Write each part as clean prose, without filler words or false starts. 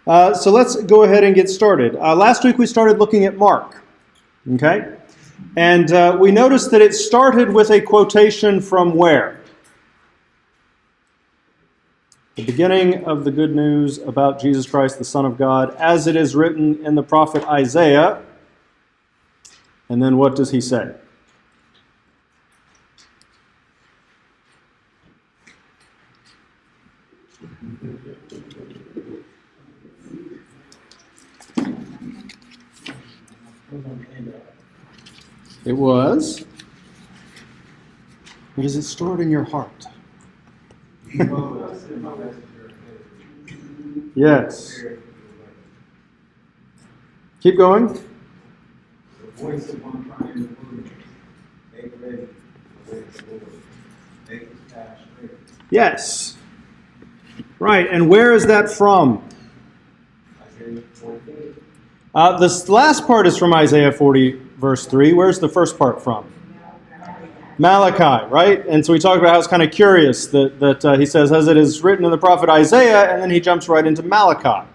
So let's go ahead and get started. Last week we started looking at Mark, okay? And we noticed that it started with a quotation from where? The beginning of the good news about Jesus Christ, the Son of God, as it is written in the prophet Isaiah. And then what does he say? It was, because it's stored in your heart. Yes. Keep going. Yes. Right, and where is that from? This last part is from Isaiah 40, verse 3. Where's the first part from? Malachi, right? And so we talked about how it's kind of curious that he says, as it is written in the prophet Isaiah, and then he jumps right into Malachi.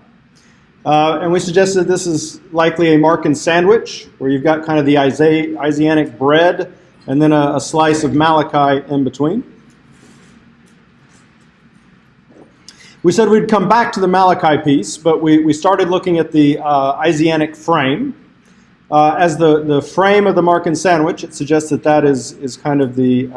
And we suggested this is likely a Markan sandwich, where you've got kind of the Isaianic bread, and then a slice of Malachi in between. We said we'd come back to the Malachi piece, but we started looking at the Isaianic frame. As the frame of the Markan sandwich, it suggests that is kind of the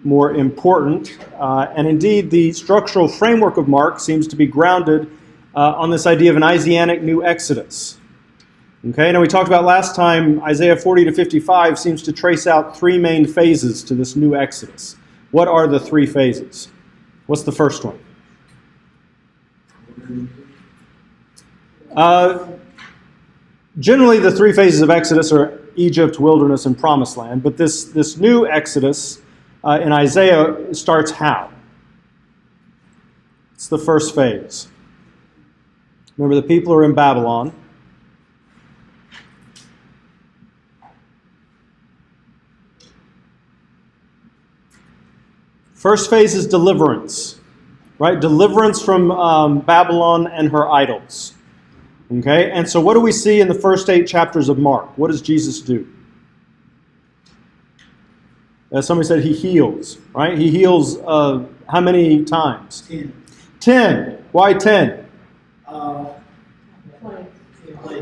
more important. And indeed, the structural framework of Mark seems to be grounded on this idea of an Isaianic new Exodus. Okay, now we talked about last time, Isaiah 40 to 55 seems to trace out three main phases to this new Exodus. What are the three phases? What's the first one? Generally, the three phases of Exodus are Egypt, wilderness, and promised land. But this new Exodus in Isaiah starts how? It's the first phase. Remember, the people are in Babylon. First phase is deliverance, right? Deliverance from Babylon and her idols. Okay, and so what do we see in the first 8 chapters of Mark? What does Jesus do? As somebody said, he heals, right? He heals how many times? 10. 10. Why 10?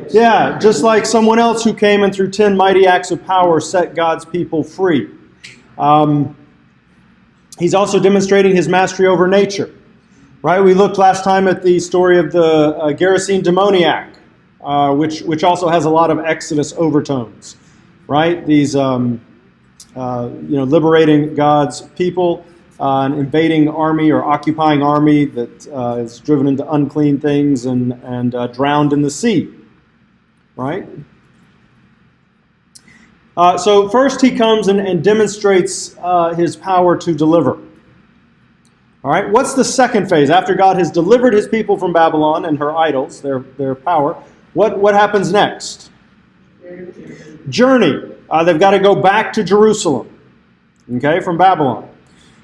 Yeah, just like someone else who came and through 10 mighty acts of power set God's people free. He's also demonstrating his mastery over nature. Right, we looked last time at the story of the Gerasene demoniac, which also has a lot of Exodus overtones. Right, these liberating God's people, an invading army or occupying army that is driven into unclean things and drowned in the sea. Right. So first he comes and demonstrates his power to deliver. All right, what's the second phase? After God has delivered his people from Babylon and her idols, their power, what happens next? Journey. They've got to go back to Jerusalem, okay, from Babylon.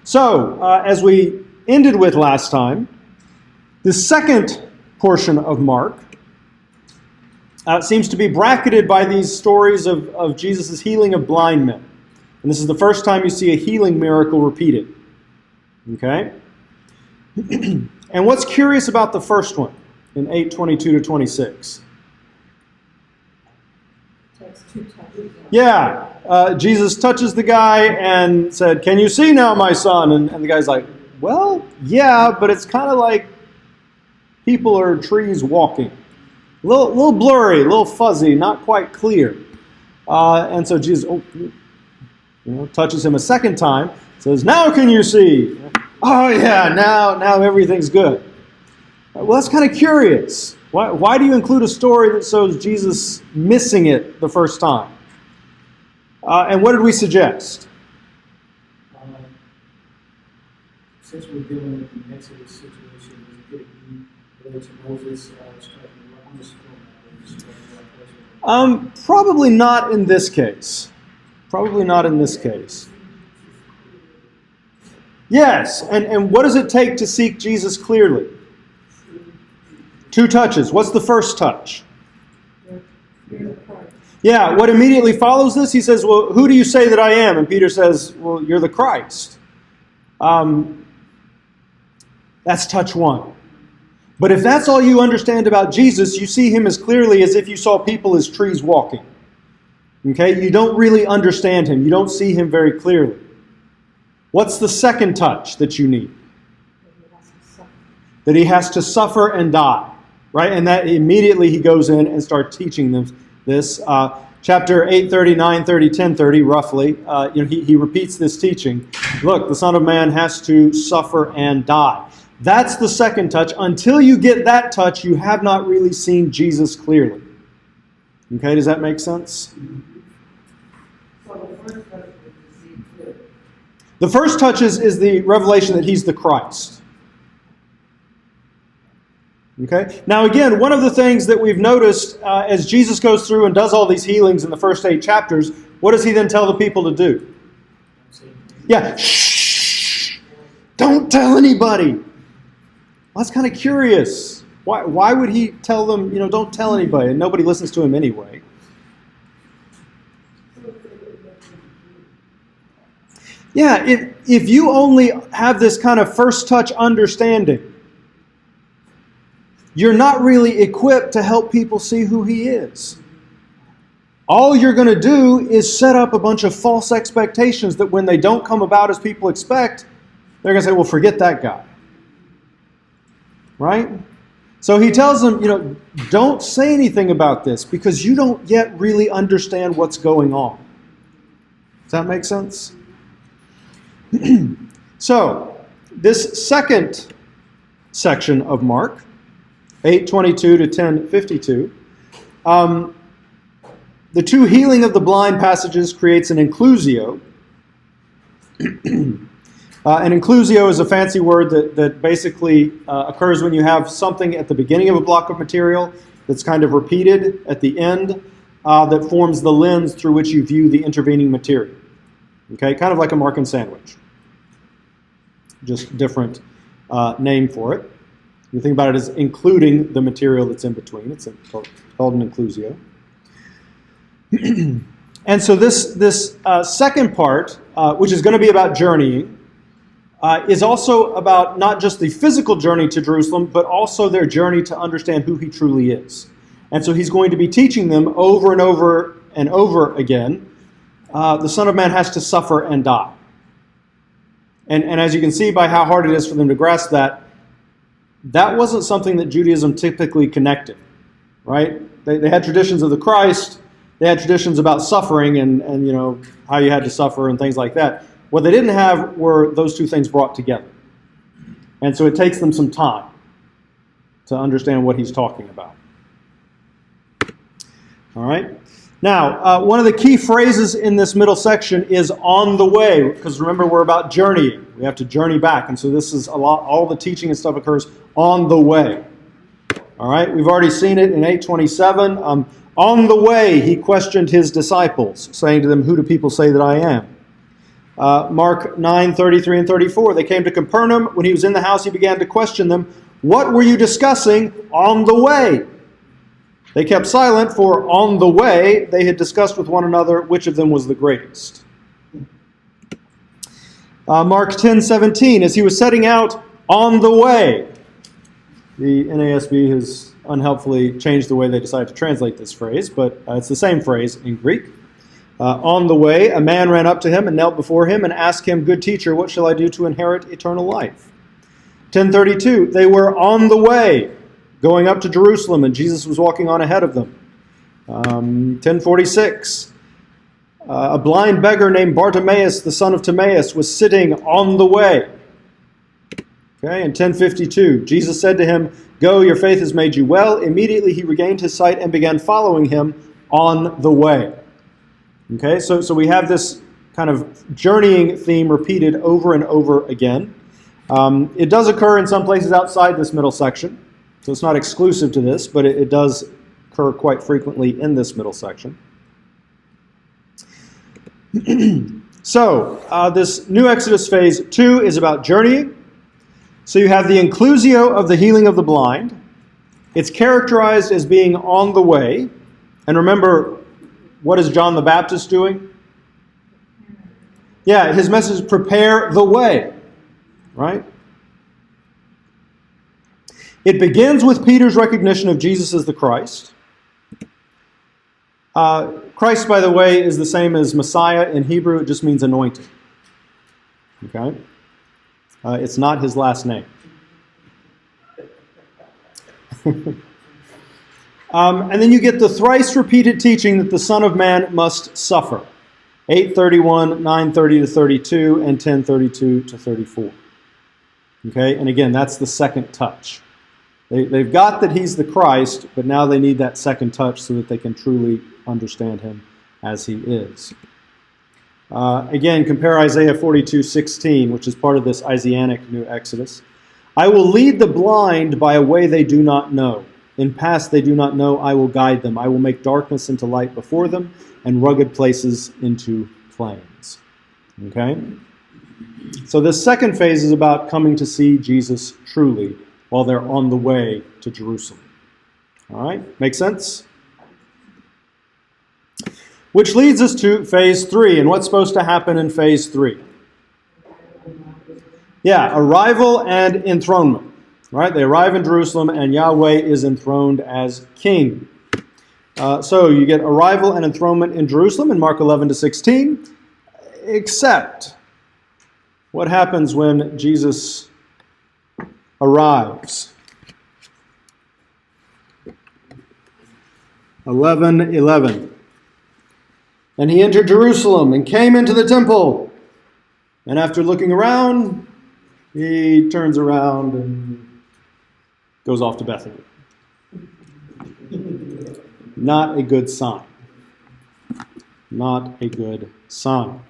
So, as we ended with last time, the second portion of Mark seems to be bracketed by these stories of Jesus' healing of blind men. And this is the first time you see a healing miracle repeated. Okay? And what's curious about the first one in 8:22 to 26? Yeah, Jesus touches the guy and said, "Can you see now, my son?" And the guy's like, "Well, yeah, but it's kind of like people or trees walking. A little blurry, a little fuzzy, not quite clear." And so Jesus touches him a second time, says, "Now can you see?" "Oh yeah, now everything's good." Well, that's kind of curious. Why do you include a story that shows Jesus missing it the first time? And what did we suggest? Since we're dealing with the Exodus situation, could it be related to Moses Probably not in this case. Probably not in this case. Yes, and what does it take to seek Jesus clearly? 2 touches. What's the first touch? You're the Christ. Yeah, what immediately follows this? He says, well, who do you say that I am? And Peter says, well, you're the Christ. That's touch 1. But if that's all you understand about Jesus, you see him as clearly as if you saw people as trees walking. Okay? You don't really understand him. You don't see him very clearly. What's the second touch that you need? That he has to suffer and die. Right? And that immediately he goes in and starts teaching them this. Chapter 8:30, 9:30, 10:30, roughly, he repeats this teaching. Look, the Son of Man has to suffer and die. That's the second touch. Until you get that touch, you have not really seen Jesus clearly. Okay, does that make sense? So the first touch is to see clearly. The first touch is the revelation that he's the Christ. Okay. Now again, one of the things that we've noticed as Jesus goes through and does all these healings in the first 8 chapters, what does he then tell the people to do? Yeah, shh! Don't tell anybody. Well, that's kind of curious. Why would he tell them, don't tell anybody, and nobody listens to him anyway? Yeah, if you only have this kind of first touch understanding, you're not really equipped to help people see who he is. All you're going to do is set up a bunch of false expectations that when they don't come about as people expect, they're going to say, well, forget that guy. Right? So he tells them, don't say anything about this because you don't yet really understand what's going on. Does that make sense? So, this second section of Mark, 8:22 to 10:52, the 2 healing of the blind passages creates an inclusio. An inclusio is a fancy word that basically occurs when you have something at the beginning of a block of material that's kind of repeated at the end that forms the lens through which you view the intervening material. Okay, kind of like a Markan sandwich. Just different name for it. You think about it as including the material that's in between. It's called an inclusio. And so this second part, which is going to be about journeying, is also about not just the physical journey to Jerusalem, but also their journey to understand who he truly is. And so he's going to be teaching them over and over and over again, the Son of Man has to suffer and die. And as you can see by how hard it is for them to grasp that wasn't something that Judaism typically connected, right? They had traditions of the Christ, they had traditions about suffering and how you had to suffer and things like that. What they didn't have were those 2 things brought together. And so it takes them some time to understand what he's talking about. All right? Now, one of the key phrases in this middle section is on the way, because remember, we're about journeying. We have to journey back, and so this is all the teaching and stuff occurs on the way. All right, we've already seen it in 8:27. On the way, he questioned his disciples, saying to them, who do people say that I am? Mark 9:33 and 34, they came to Capernaum. When he was in the house, he began to question them, what were you discussing on the way? They kept silent, for on the way they had discussed with one another which of them was the greatest. Mark 10:17, as he was setting out on the way. The NASB has unhelpfully changed the way they decided to translate this phrase, but it's the same phrase in Greek. On the way, a man ran up to him and knelt before him and asked him, good teacher, what shall I do to inherit eternal life? 10:32, they were on the way, going up to Jerusalem, and Jesus was walking on ahead of them. 10:46, a blind beggar named Bartimaeus, the son of Timaeus, was sitting on the way. Okay, and 10:52, Jesus said to him, go, your faith has made you well. Immediately he regained his sight and began following him on the way. Okay, so we have this kind of journeying theme repeated over and over again. It does occur in some places outside this middle section. So it's not exclusive to this, but it does occur quite frequently in this middle section. So this new Exodus phase 2 is about journeying. So you have the inclusio of the healing of the blind. It's characterized as being on the way. And remember, what is John the Baptist doing? Yeah, his message is prepare the way, right? It begins with Peter's recognition of Jesus as the Christ. Christ, by the way, is the same as Messiah in Hebrew. It just means anointed. Okay? It's not his last name. And then you get the thrice repeated teaching that the Son of Man must suffer. 8:31, 9:30 to 32, and 10:32 to 34. Okay? And again, that's the second touch. They've got that he's the Christ, but now they need that second touch so that they can truly understand him as he is. Again, compare Isaiah 42:16, which is part of this Isaianic New Exodus. I will lead the blind by a way they do not know. In paths they do not know, I will guide them. I will make darkness into light before them, and rugged places into plains. Okay? So this second phase is about coming to see Jesus truly while they're on the way to Jerusalem. All right? Make sense? Which leads us to phase 3. And what's supposed to happen in phase 3? Yeah, arrival and enthronement. Right? They arrive in Jerusalem and Yahweh is enthroned as king. So you get arrival and enthronement in Jerusalem in Mark 11 to 16. Except, what happens when Jesus arrives? 11:11. And he entered Jerusalem and came into the temple. And after looking around, he turns around and goes off to Bethany. Not a good sign. Not a good sign.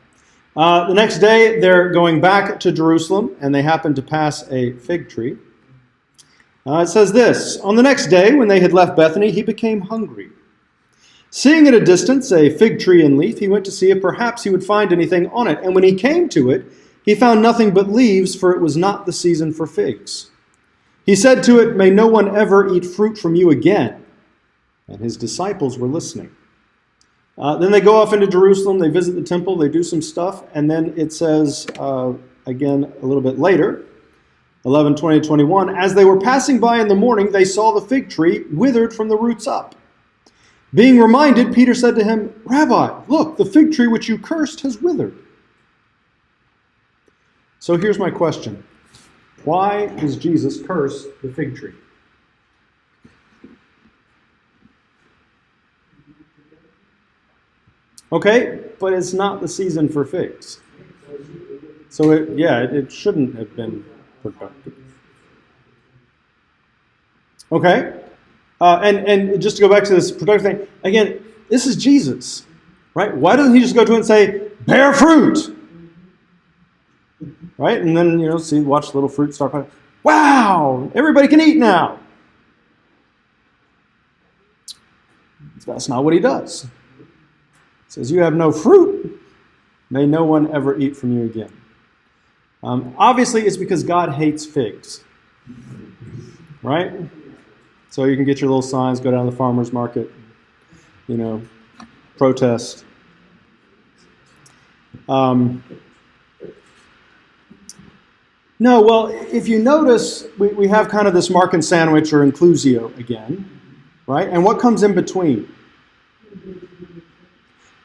The next day, they're going back to Jerusalem, and they happen to pass a fig tree. It says this, on the next day, when they had left Bethany, he became hungry. Seeing at a distance a fig tree in leaf, he went to see if perhaps he would find anything on it. And when he came to it, he found nothing but leaves, for it was not the season for figs. He said to it, may no one ever eat fruit from you again. And his disciples were listening. Then they go off into Jerusalem, they visit the temple, they do some stuff, and then it says, again a little bit later, 11:20-21, as they were passing by in the morning, they saw the fig tree withered from the roots up. Being reminded, Peter said to him, Rabbi, look, the fig tree which you cursed has withered. So here's my question. Why does Jesus curse the fig tree? Okay, but it's not the season for figs. So it shouldn't have been productive. Okay, and just to go back to this productive thing, again, this is Jesus, right? Why doesn't he just go to it and say, bear fruit? Right? And then, watch the little fruit start coming. Wow! Everybody can eat now. That's not what he does. He says, you have no fruit. May no one ever eat from you again. Obviously, it's because God hates figs. Right? So you can get your little signs, go down to the farmer's market, protest. No, well, if you notice, we have kind of this Markan sandwich or inclusio again, right? And what comes in between?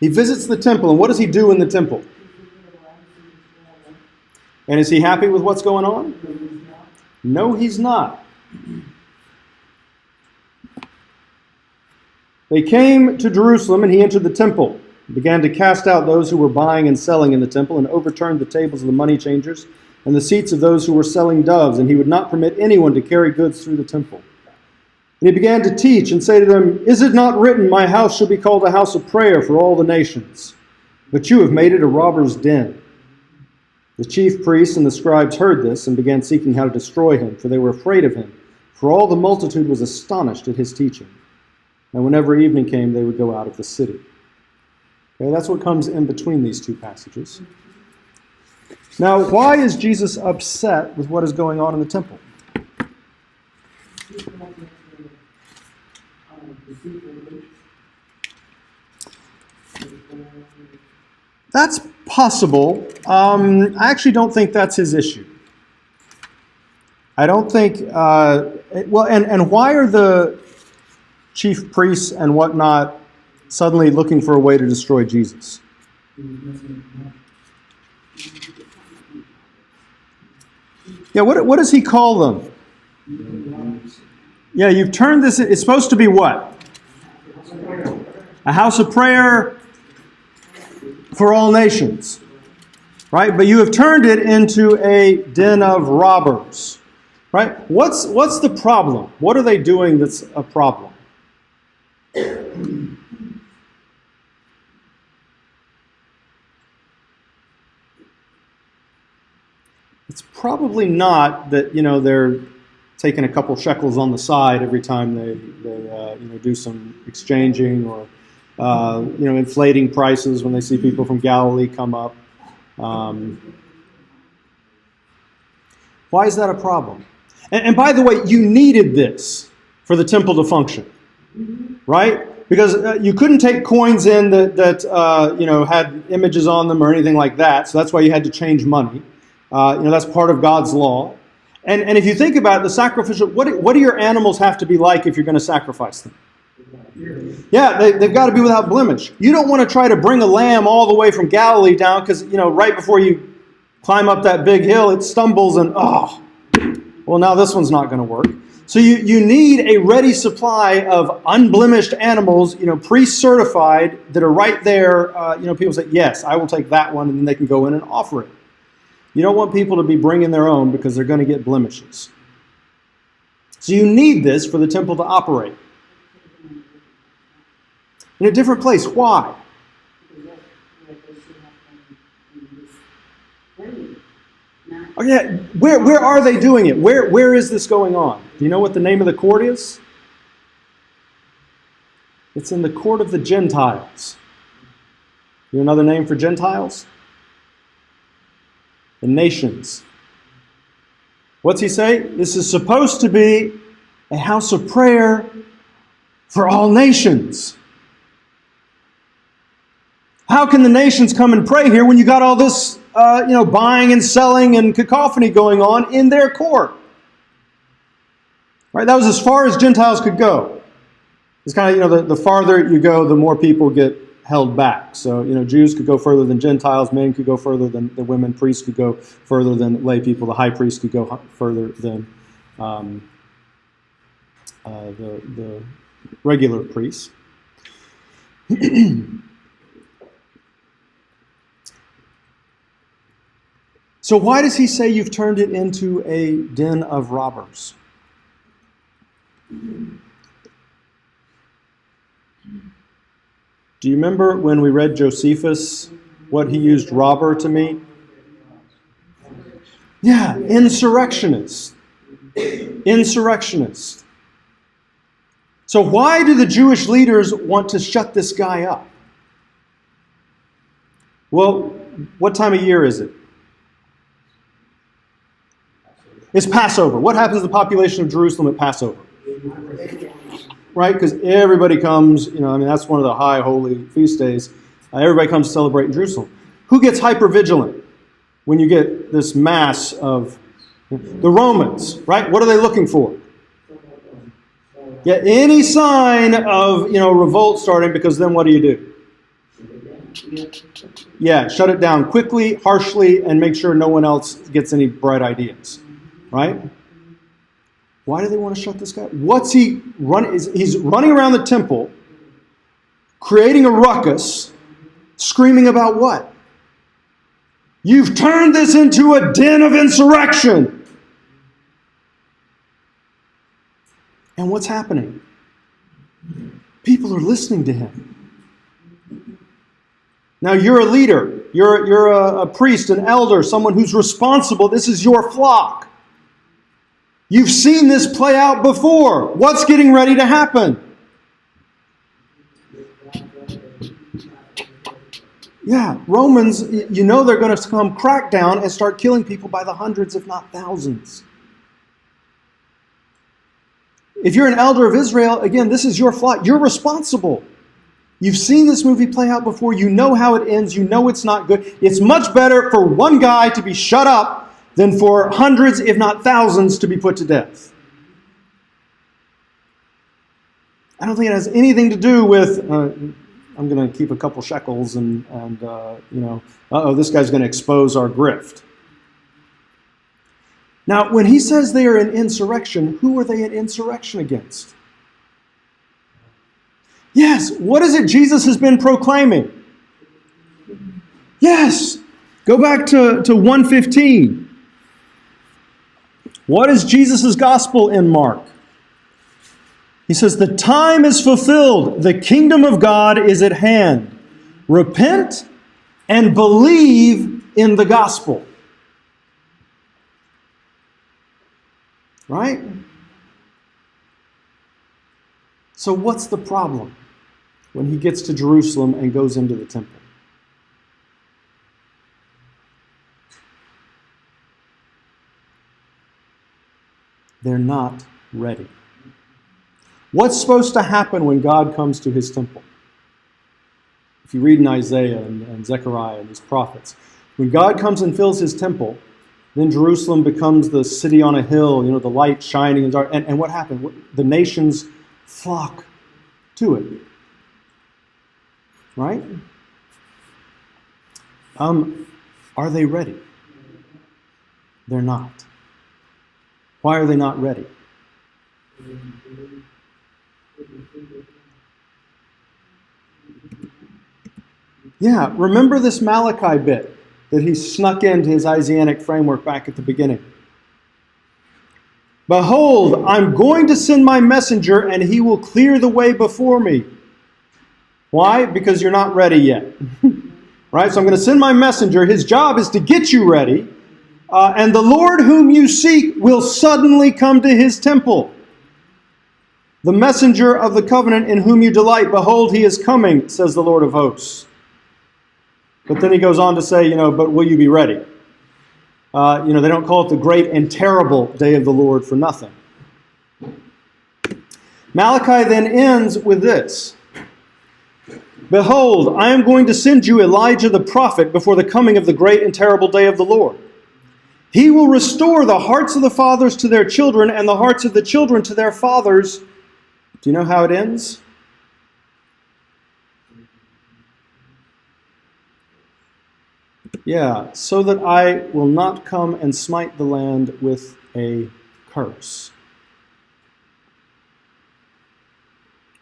He visits the temple, and what does he do in the temple? And is he happy with what's going on? No, he's not. They came to Jerusalem, and he entered the temple, began to cast out those who were buying and selling in the temple, and overturned the tables of the money changers and the seats of those who were selling doves, and he would not permit anyone to carry goods through the temple. And he began to teach and say to them, is it not written, my house shall be called a house of prayer for all the nations? But you have made it a robber's den. The chief priests and the scribes heard this and began seeking how to destroy him, for they were afraid of him, for all the multitude was astonished at his teaching. And whenever evening came, they would go out of the city. Okay, that's what comes in between these two passages. Now, why is Jesus upset with what is going on in the temple? people like the deceitful rich? That's possible. I actually don't think that's his issue. I don't think, and why are the chief priests and whatnot suddenly looking for a way to destroy Jesus? Yeah, what does he call them? Yeah, you've turned this, it's supposed to be what? A house of prayer for all nations. Right? But you have turned it into a den of robbers. Right? What's the problem? What are they doing that's a problem? It's probably not that, they're taking a couple shekels on the side every time they do some exchanging or inflating prices when they see people from Galilee come up. Why is that a problem? And by the way, you needed this for the temple to function, right? Because you couldn't take coins in that had images on them or anything like that. So that's why you had to change money. That's part of God's law. And if you think about it, the sacrificial, what do your animals have to be like if you're going to sacrifice them? Yeah, they've got to be without blemish. You don't want to try to bring a lamb all the way from Galilee down because, right before you climb up that big hill, it stumbles and, well, now this one's not going to work. So you need a ready supply of unblemished animals, pre-certified, that are right there. People say, yes, I will take that one, and then they can go in and offer it. You don't want people to be bringing their own because they're going to get blemishes. So you need this for the temple to operate. In a different place. Why? Oh yeah, where are they doing it? Where is this going on? Do you know what the name of the court is? It's in the court of the Gentiles. You know another name for Gentiles? The nations. What's he say? This is supposed to be a house of prayer for all nations. How can the nations come and pray here when you got all this, buying and selling and cacophony going on in their court? Right? That was as far as Gentiles could go. It's kind of, the farther you go, the more people get held back. So, Jews could go further than Gentiles, men could go further than the women, priests could go further than lay people, the high priest could go further than the regular priests. So why does he say you've turned it into a den of robbers? Do you remember when we read Josephus, what he used robber to mean? Yeah, insurrectionist. Insurrectionist. So why do the Jewish leaders want to shut this guy up? Well, what time of year is it? It's Passover. What happens to the population of Jerusalem at Passover? Right? Because everybody comes, that's one of the high holy feast days. Everybody comes to celebrate in Jerusalem. Who gets hyper-vigilant when you get this mass of the Romans, right? What are they looking for? Yeah, any sign of, revolt starting, because then what do? Yeah, shut it down quickly, harshly, and make sure no one else gets any bright ideas, right? Why do they want to shut this guy? What's he running? He's running around the temple, creating a ruckus, screaming about what? You've turned this into a den of insurrection. And what's happening? People are listening to him. Now you're a leader. You're a priest, an elder, someone who's responsible. This is your flock. You've seen this play out before. What's getting ready to happen? Yeah, Romans, they're going to come crack down and start killing people by the hundreds, if not thousands. If you're an elder of Israel, again, this is your flock. You're responsible. You've seen this movie play out before. You know how it ends. You know it's not good. It's much better for one guy to be shut up than for hundreds, if not thousands, to be put to death. I don't think it has anything to do with, I'm going to keep a couple shekels and this guy's going to expose our grift. Now, when he says they are in insurrection, who are they in insurrection against? Yes, what is it Jesus has been proclaiming? Yes, go back to 1:15. What is Jesus' gospel in Mark? He says, the time is fulfilled. The kingdom of God is at hand. Repent and believe in the gospel. Right? So what's the problem when he gets to Jerusalem and goes into the temple? They're not ready. What's supposed to happen when God comes to his temple? If you read in Isaiah and Zechariah and these prophets, when God comes and fills his temple, then Jerusalem becomes the city on a hill, the light shining in dark. And what happened? The nations flock to it. Right? Are they ready? They're not. Why are they not ready? Yeah, remember this Malachi bit that he snuck into his Isaianic framework back at the beginning. Behold, I'm going to send my messenger, and he will clear the way before me. Why? Because you're not ready yet. Right? So I'm going to send my messenger. His job is to get you ready. And the Lord whom you seek will suddenly come to his temple. The messenger of the covenant in whom you delight, behold, he is coming, says the Lord of hosts. But then he goes on to say, but will you be ready? They don't call it the great and terrible day of the Lord for nothing. Malachi then ends with this. Behold, I am going to send you Elijah the prophet before the coming of the great and terrible day of the Lord. He will restore the hearts of the fathers to their children and the hearts of the children to their fathers. Do you know how it ends? Yeah, so that I will not come and smite the land with a curse.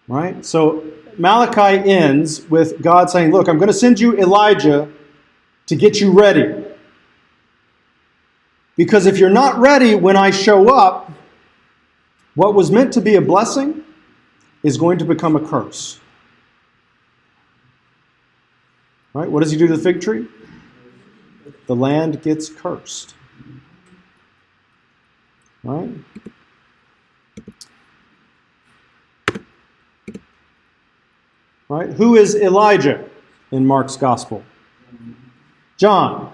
Right? So Malachi ends with God saying, look, I'm going to send you Elijah to get you ready. Because if you're not ready when I show up, what was meant to be a blessing is going to become a curse. Right? What does he do to the fig tree? The land gets cursed. Right? Right? Who is Elijah in Mark's gospel? John.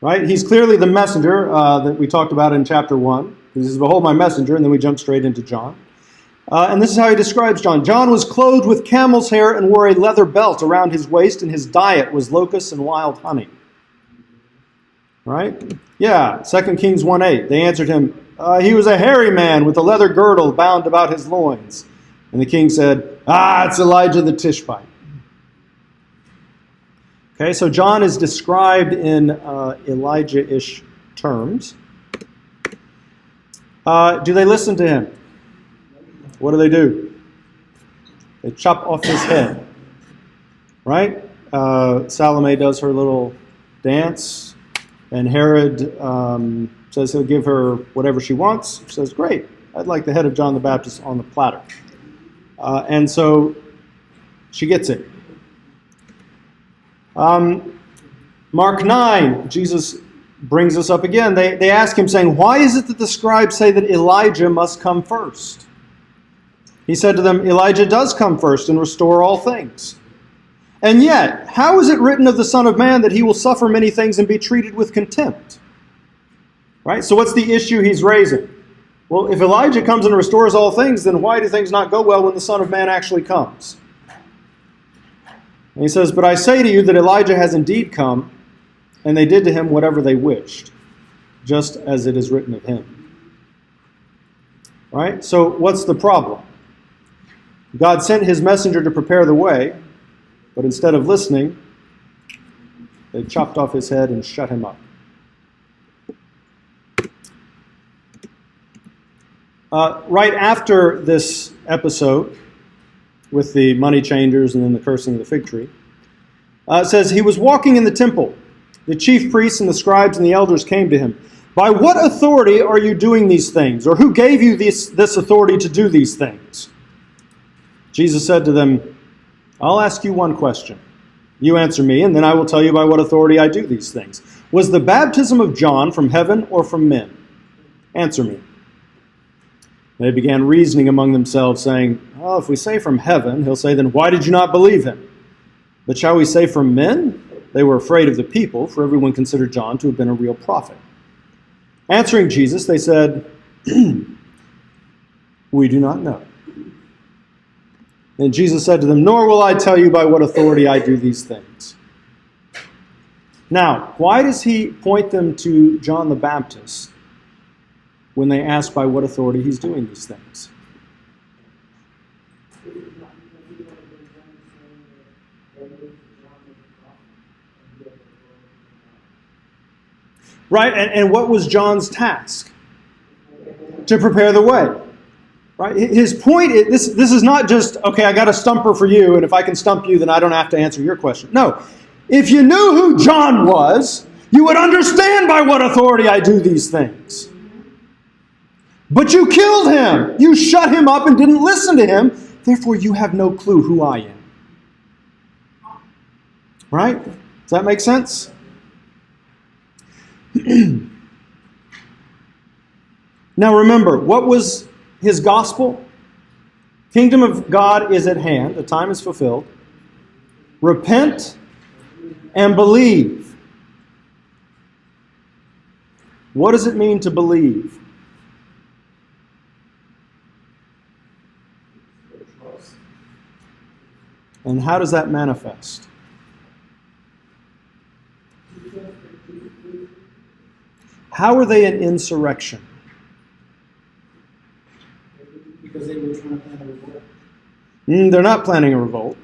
Right? He's clearly the messenger that we talked about in chapter 1. He says, behold my messenger, and then we jump straight into John. And this is how he describes John. John was clothed with camel's hair and wore a leather belt around his waist, and his diet was locusts and wild honey. Right? Yeah, 2 Kings 1:8. They answered him, he was a hairy man with a leather girdle bound about his loins. And the king said, it's Elijah the Tishbite. Okay, so John is described in Elijah-ish terms. Do they listen to him? What do? They chop off his head. Right? Salome does her little dance, and Herod says he'll give her whatever she wants. She says, great, I'd like the head of John the Baptist on the platter. And so she gets it. Mark 9, Jesus brings this up again. They ask him, saying, why is it that the scribes say that Elijah must come first? He said to them, Elijah does come first and restore all things. And yet, how is it written of the Son of Man that he will suffer many things and be treated with contempt? Right? So what's the issue he's raising? Well, if Elijah comes and restores all things, then why do things not go well when the Son of Man actually comes? And he says, but I say to you that Elijah has indeed come, and they did to him whatever they wished, just as it is written of him. Right? So what's the problem? God sent his messenger to prepare the way, but instead of listening, they chopped off his head and shut him up. Right after this episode, with the money changers and then the cursing of the fig tree, it says, he was walking in the temple. The chief priests and the scribes and the elders came to him. By what authority are you doing these things? Or who gave you this authority to do these things? Jesus said to them, I'll ask you one question. You answer me, and then I will tell you by what authority I do these things. Was the baptism of John from heaven or from men? Answer me. They began reasoning among themselves, saying, oh, if we say from heaven, he'll say, then why did you not believe him? But shall we say from men? They were afraid of the people, for everyone considered John to have been a real prophet. Answering Jesus, they said, we do not know. And Jesus said to them, nor will I tell you by what authority I do these things. Now, why does he point them to John the Baptist when they ask by what authority he's doing these things? Right, and what was John's task? To prepare the way. Right? His point is, this is not just, okay, I got a stumper for you, and if I can stump you, then I don't have to answer your question. No. If you knew who John was, you would understand by what authority I do these things. But you killed him. You shut him up and didn't listen to him. Therefore, you have no clue who I am. Right? Does that make sense? Now remember, what was his gospel? Kingdom of God is at hand. The time is fulfilled. Repent and believe. What does it mean to believe? And how does that manifest? How are they an insurrection? Because they were trying to plan a revolt. They're not planning a revolt.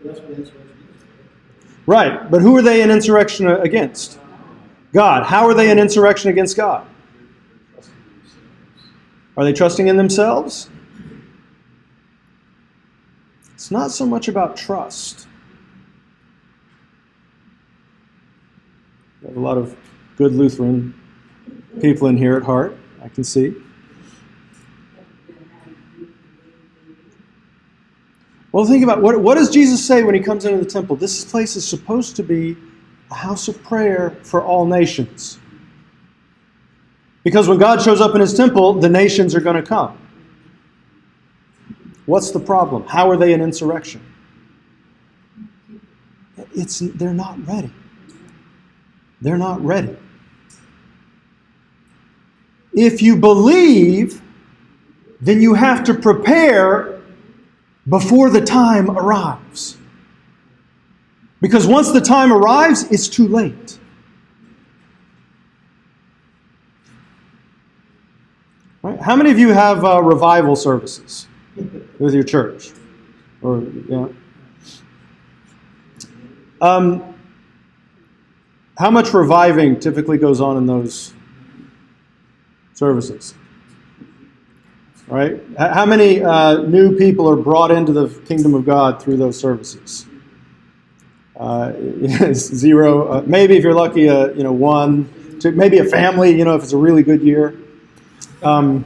That's what insurrection is. Right, but who are they an insurrection against? God. How are they an insurrection against God? Are they trusting in themselves? It's not so much about trust. We have a lot of good Lutheran people in here at heart, I can see. Well, think about what does Jesus say when he comes into the temple? This place is supposed to be a house of prayer for all nations. Because when God shows up in his temple, the nations are going to come. What's the problem? How are they an insurrection? They're not ready. They're not ready. If you believe, then you have to prepare before the time arrives. Because once the time arrives, it's too late. Right? How many of you have revival services with your church? Or yeah. How much reviving typically goes on in those services? Right? How many new people are brought into the kingdom of God through those services? Zero. Maybe if you're lucky, one. Two, maybe a family. If it's a really good year. Do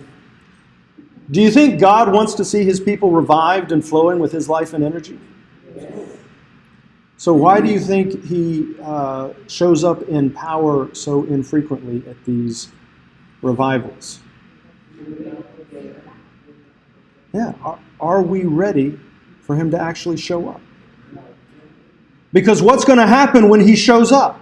you think God wants to see his people revived and flowing with his life and energy? So why do you think he shows up in power so infrequently at these revivals? Yeah, are we ready for him to actually show up? Because what's going to happen when he shows up?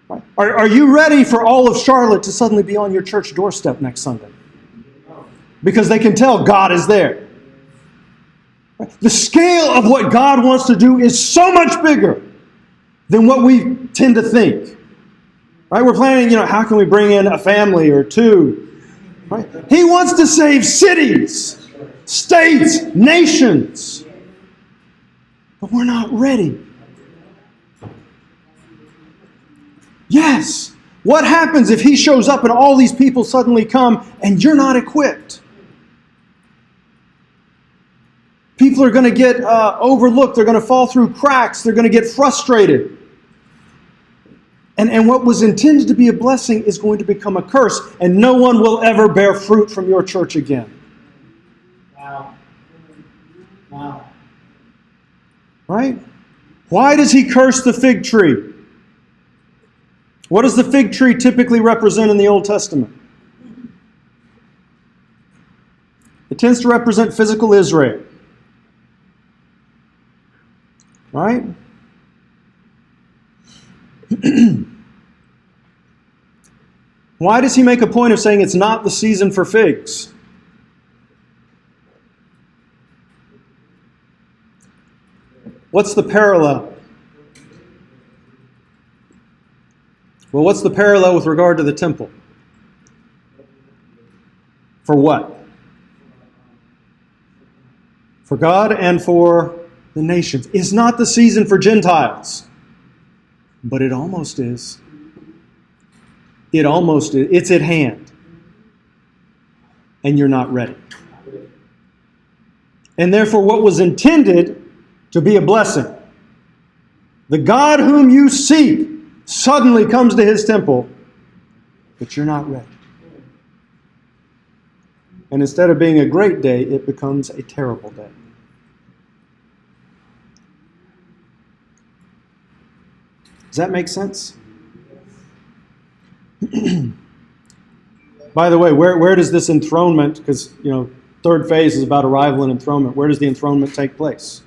Right? Are you ready for all of Charlotte to suddenly be on your church doorstep next Sunday? Because they can tell God is there. The scale of what God wants to do is so much bigger than what we tend to think. Right? We're planning, how can we bring in a family or two? Right? He wants to save cities, states, nations. But we're not ready. Yes. What happens if he shows up and all these people suddenly come and you're not equipped? People are going to get overlooked. They're going to fall through cracks. They're going to get frustrated. And what was intended to be a blessing is going to become a curse. And no one will ever bear fruit from your church again. Wow. Wow. Right? Why does he curse the fig tree? What does the fig tree typically represent in the Old Testament? It tends to represent physical Israel. Right? Why does he make a point of saying it's not the season for figs? What's the parallel? Well, what's the parallel with regard to the temple? For what? For God and for the nations. It's not the season for Gentiles, but it almost is. It almost is. It's at hand. And you're not ready. And therefore, what was intended to be a blessing, the God whom you seek suddenly comes to his temple, but you're not ready. And instead of being a great day, it becomes a terrible day. Does that make sense? By the way, where does this enthronement, because, third phase is about arrival and enthronement, where does the enthronement take place?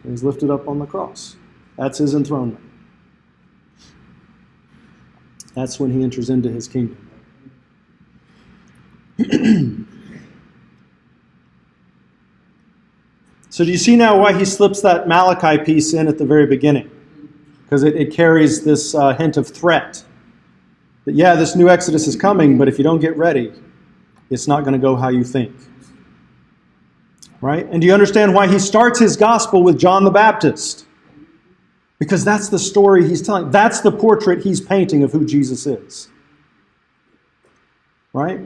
He's lifted up on the cross. That's his enthronement. That's when he enters into his kingdom. So do you see now why he slips that Malachi piece in at the very beginning? Because it carries this hint of threat. That, this new Exodus is coming, but if you don't get ready, it's not going to go how you think. Right? And do you understand why he starts his gospel with John the Baptist? Because that's the story he's telling. That's the portrait he's painting of who Jesus is. Right?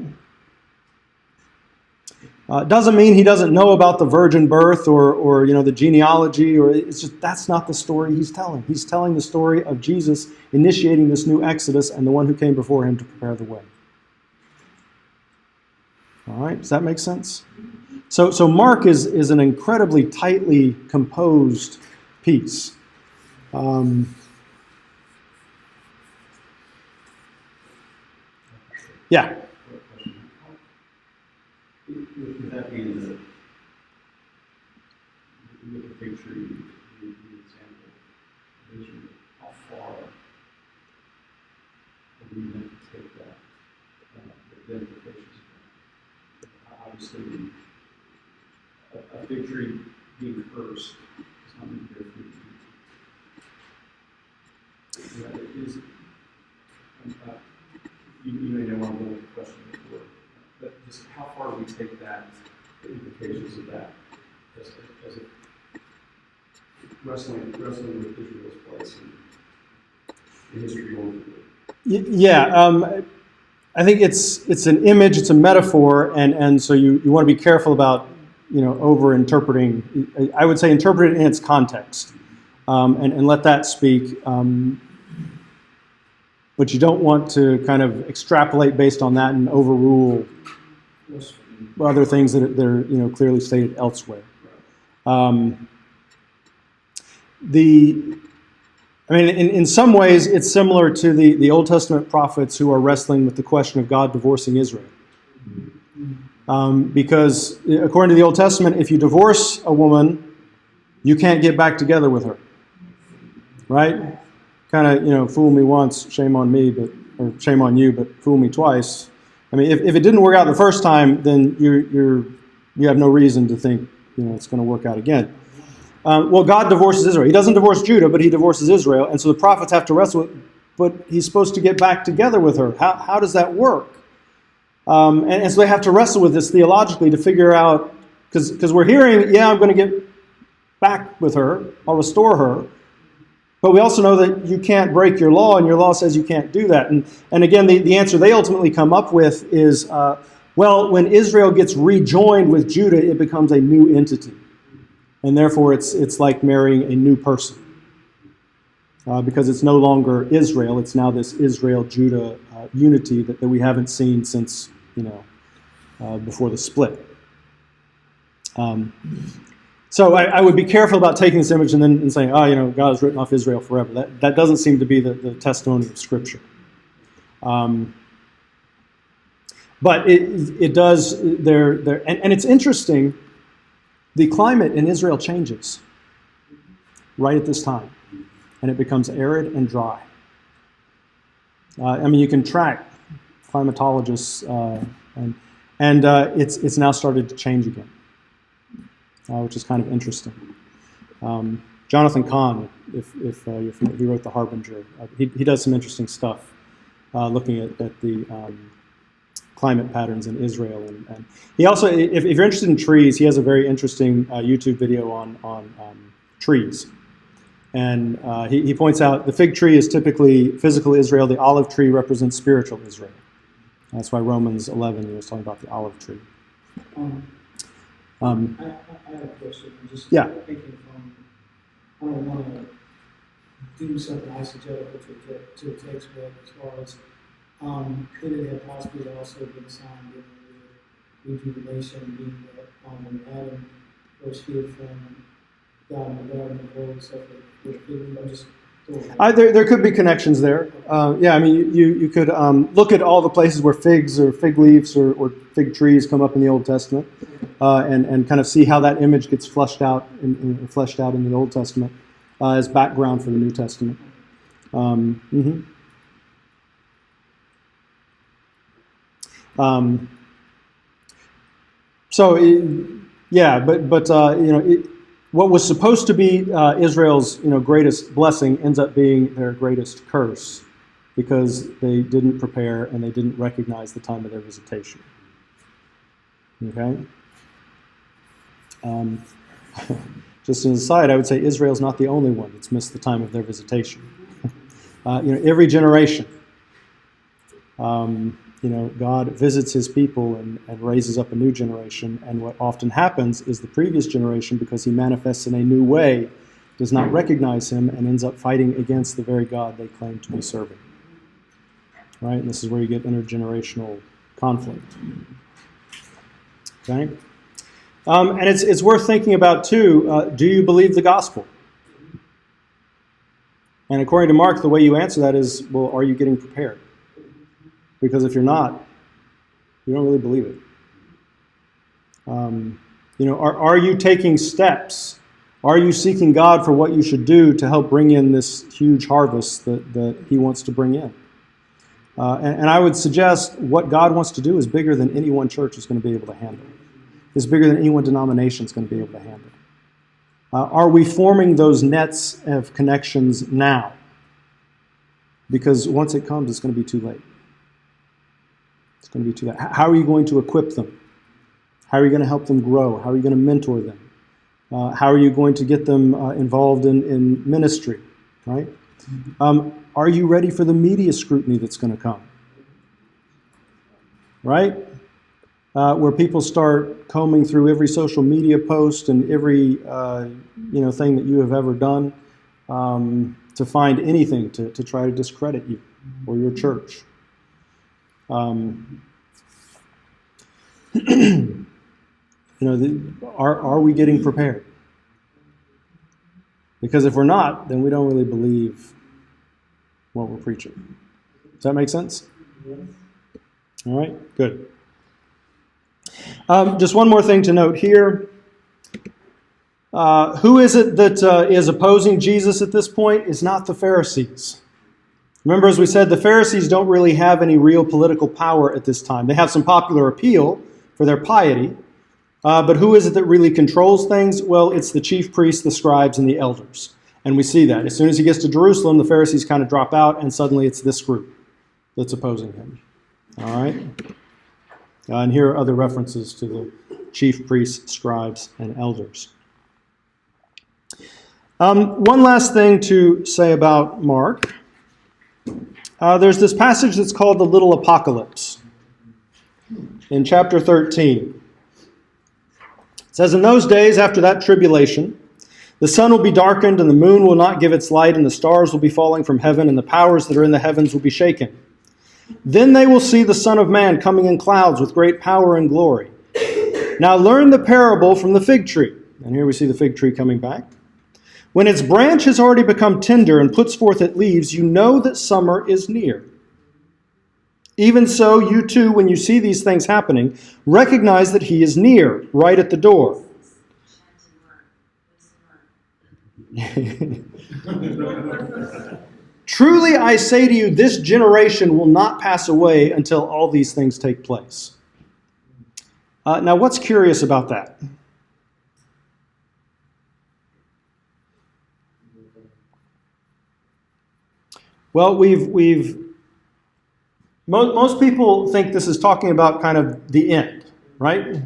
Doesn't mean he doesn't know about the virgin birth or the genealogy, or it's just that's not the story he's telling. He's telling the story of Jesus initiating this new Exodus and the one who came before him to prepare the way. All right, does that make sense? So Mark is an incredibly tightly composed piece. Yeah. Would that be with the fig tree, the example, vision, how far are we meant to take that, the implications of that? Obviously, a fig tree being cursed is not meant to bear fruit. You may know where I'm going with the question before, but just how far do we take that, the implications of that, as a wrestling with Israel's place in history going forward? Yeah, I think it's an image, it's a metaphor, and so you want to be careful about over-interpreting. I would say interpret it in its context, and let that speak. But you don't want to kind of extrapolate based on that and overrule other things that are clearly stated elsewhere. In some ways, it's similar to the Old Testament prophets who are wrestling with the question of God divorcing Israel. Because according to the Old Testament, if you divorce a woman you can't get back together with her. Right? Kind of, fool me once, shame on me, or shame on you, but fool me twice. I mean, if it didn't work out the first time, then you have no reason to think, it's going to work out again. Well, God divorces Israel. He doesn't divorce Judah, but he divorces Israel. And so the prophets have to wrestle with, but he's supposed to get back together with her. How does that work? And so they have to wrestle with this theologically to figure out, because we're hearing, I'm going to get back with her, I'll restore her. But we also know that you can't break your law, and your law says you can't do that. And again, the answer they ultimately come up with is, when Israel gets rejoined with Judah, it becomes a new entity. And therefore, it's like marrying a new person. Because it's no longer Israel, it's now this Israel-Judah unity that we haven't seen since, before the split. So I would be careful about taking this image and saying, God has written off Israel forever. That doesn't seem to be the testimony of Scripture. But it does, and it's interesting, the climate in Israel changes right at this time. And it becomes arid and dry. You can track climatologists, and it's now started to change again, which is kind of interesting. Jonathan Cahn, if you're familiar, he wrote The Harbinger. He does some interesting stuff, looking at the climate patterns in Israel, and he also, if you're interested in trees, he has a very interesting YouTube video on trees. And he points out the fig tree is typically physical Israel. The olive tree represents spiritual Israel. That's why Romans 11 was talking about the olive tree. I have a question. I'm just thinking I don't want to do something eisegetical to the text, but as far as could it have possibly also been a sign of rejuvenation, being that when Adam was hid from God in the garden of Eden, except for I'm just there could be connections there. You could look at all the places where figs or fig leaves or fig trees come up in the Old Testament, and kind of see how that image gets fleshed out in the Old Testament as background for the New Testament. What was supposed to be Israel's greatest blessing ends up being their greatest curse, because they didn't prepare and they didn't recognize the time of their visitation. Okay? Just an aside, I would say Israel's not the only one that's missed the time of their visitation. Every generation, God visits his people and raises up a new generation. And what often happens is the previous generation, because he manifests in a new way, does not recognize him and ends up fighting against the very God they claim to be serving. Right? And this is where you get intergenerational conflict. Okay? And it's worth thinking about, too, do you believe the gospel? And according to Mark, the way you answer that is, well, are you getting prepared? Because if you're not, you don't really believe it. Are you taking steps? Are you seeking God for what you should do to help bring in this huge harvest that he wants to bring in? And I would suggest what God wants to do is bigger than any one church is going to be able to handle. It's bigger than any one denomination is going to be able to handle. Are we forming those nets of connections now? Because once it comes, it's going to be too late. It's going to be too late. How are you going to equip them? How are you going to help them grow? How are you going to mentor them? How are you going to get them involved in ministry? Right? Are you ready for the media scrutiny that's going to come? Right? Where people start combing through every social media post and every thing that you have ever done to find anything to try to discredit you or your church. Are we getting prepared? Because if we're not, then we don't really believe what we're preaching. Does that make sense? Yes. All right, good. Just one more thing to note here. Who is it that is opposing Jesus at this point? It's not the Pharisees. Remember, as we said, the Pharisees don't really have any real political power at this time. They have some popular appeal for their piety, but who is it that really controls things? Well, it's the chief priests, the scribes, and the elders. And we see that. As soon as he gets to Jerusalem, the Pharisees kind of drop out, and suddenly it's this group that's opposing him. All right? And here are other references to the chief priests, scribes, and elders. One last thing to say about Mark. There's this passage that's called the Little Apocalypse in chapter 13. It says, "In those days after that tribulation, the sun will be darkened, and the moon will not give its light, and the stars will be falling from heaven, and the powers that are in the heavens will be shaken. Then they will see the Son of Man coming in clouds with great power and glory. Now learn the parable from the fig tree." And here we see the fig tree coming back. "When its branch has already become tender and puts forth its leaves, you know that summer is near. Even so, you too, when you see these things happening, recognize that he is near, right at the door." "Truly I say to you, this generation will not pass away until all these things take place." Now, what's curious about that? Well, most people think this is talking about kind of the end, right?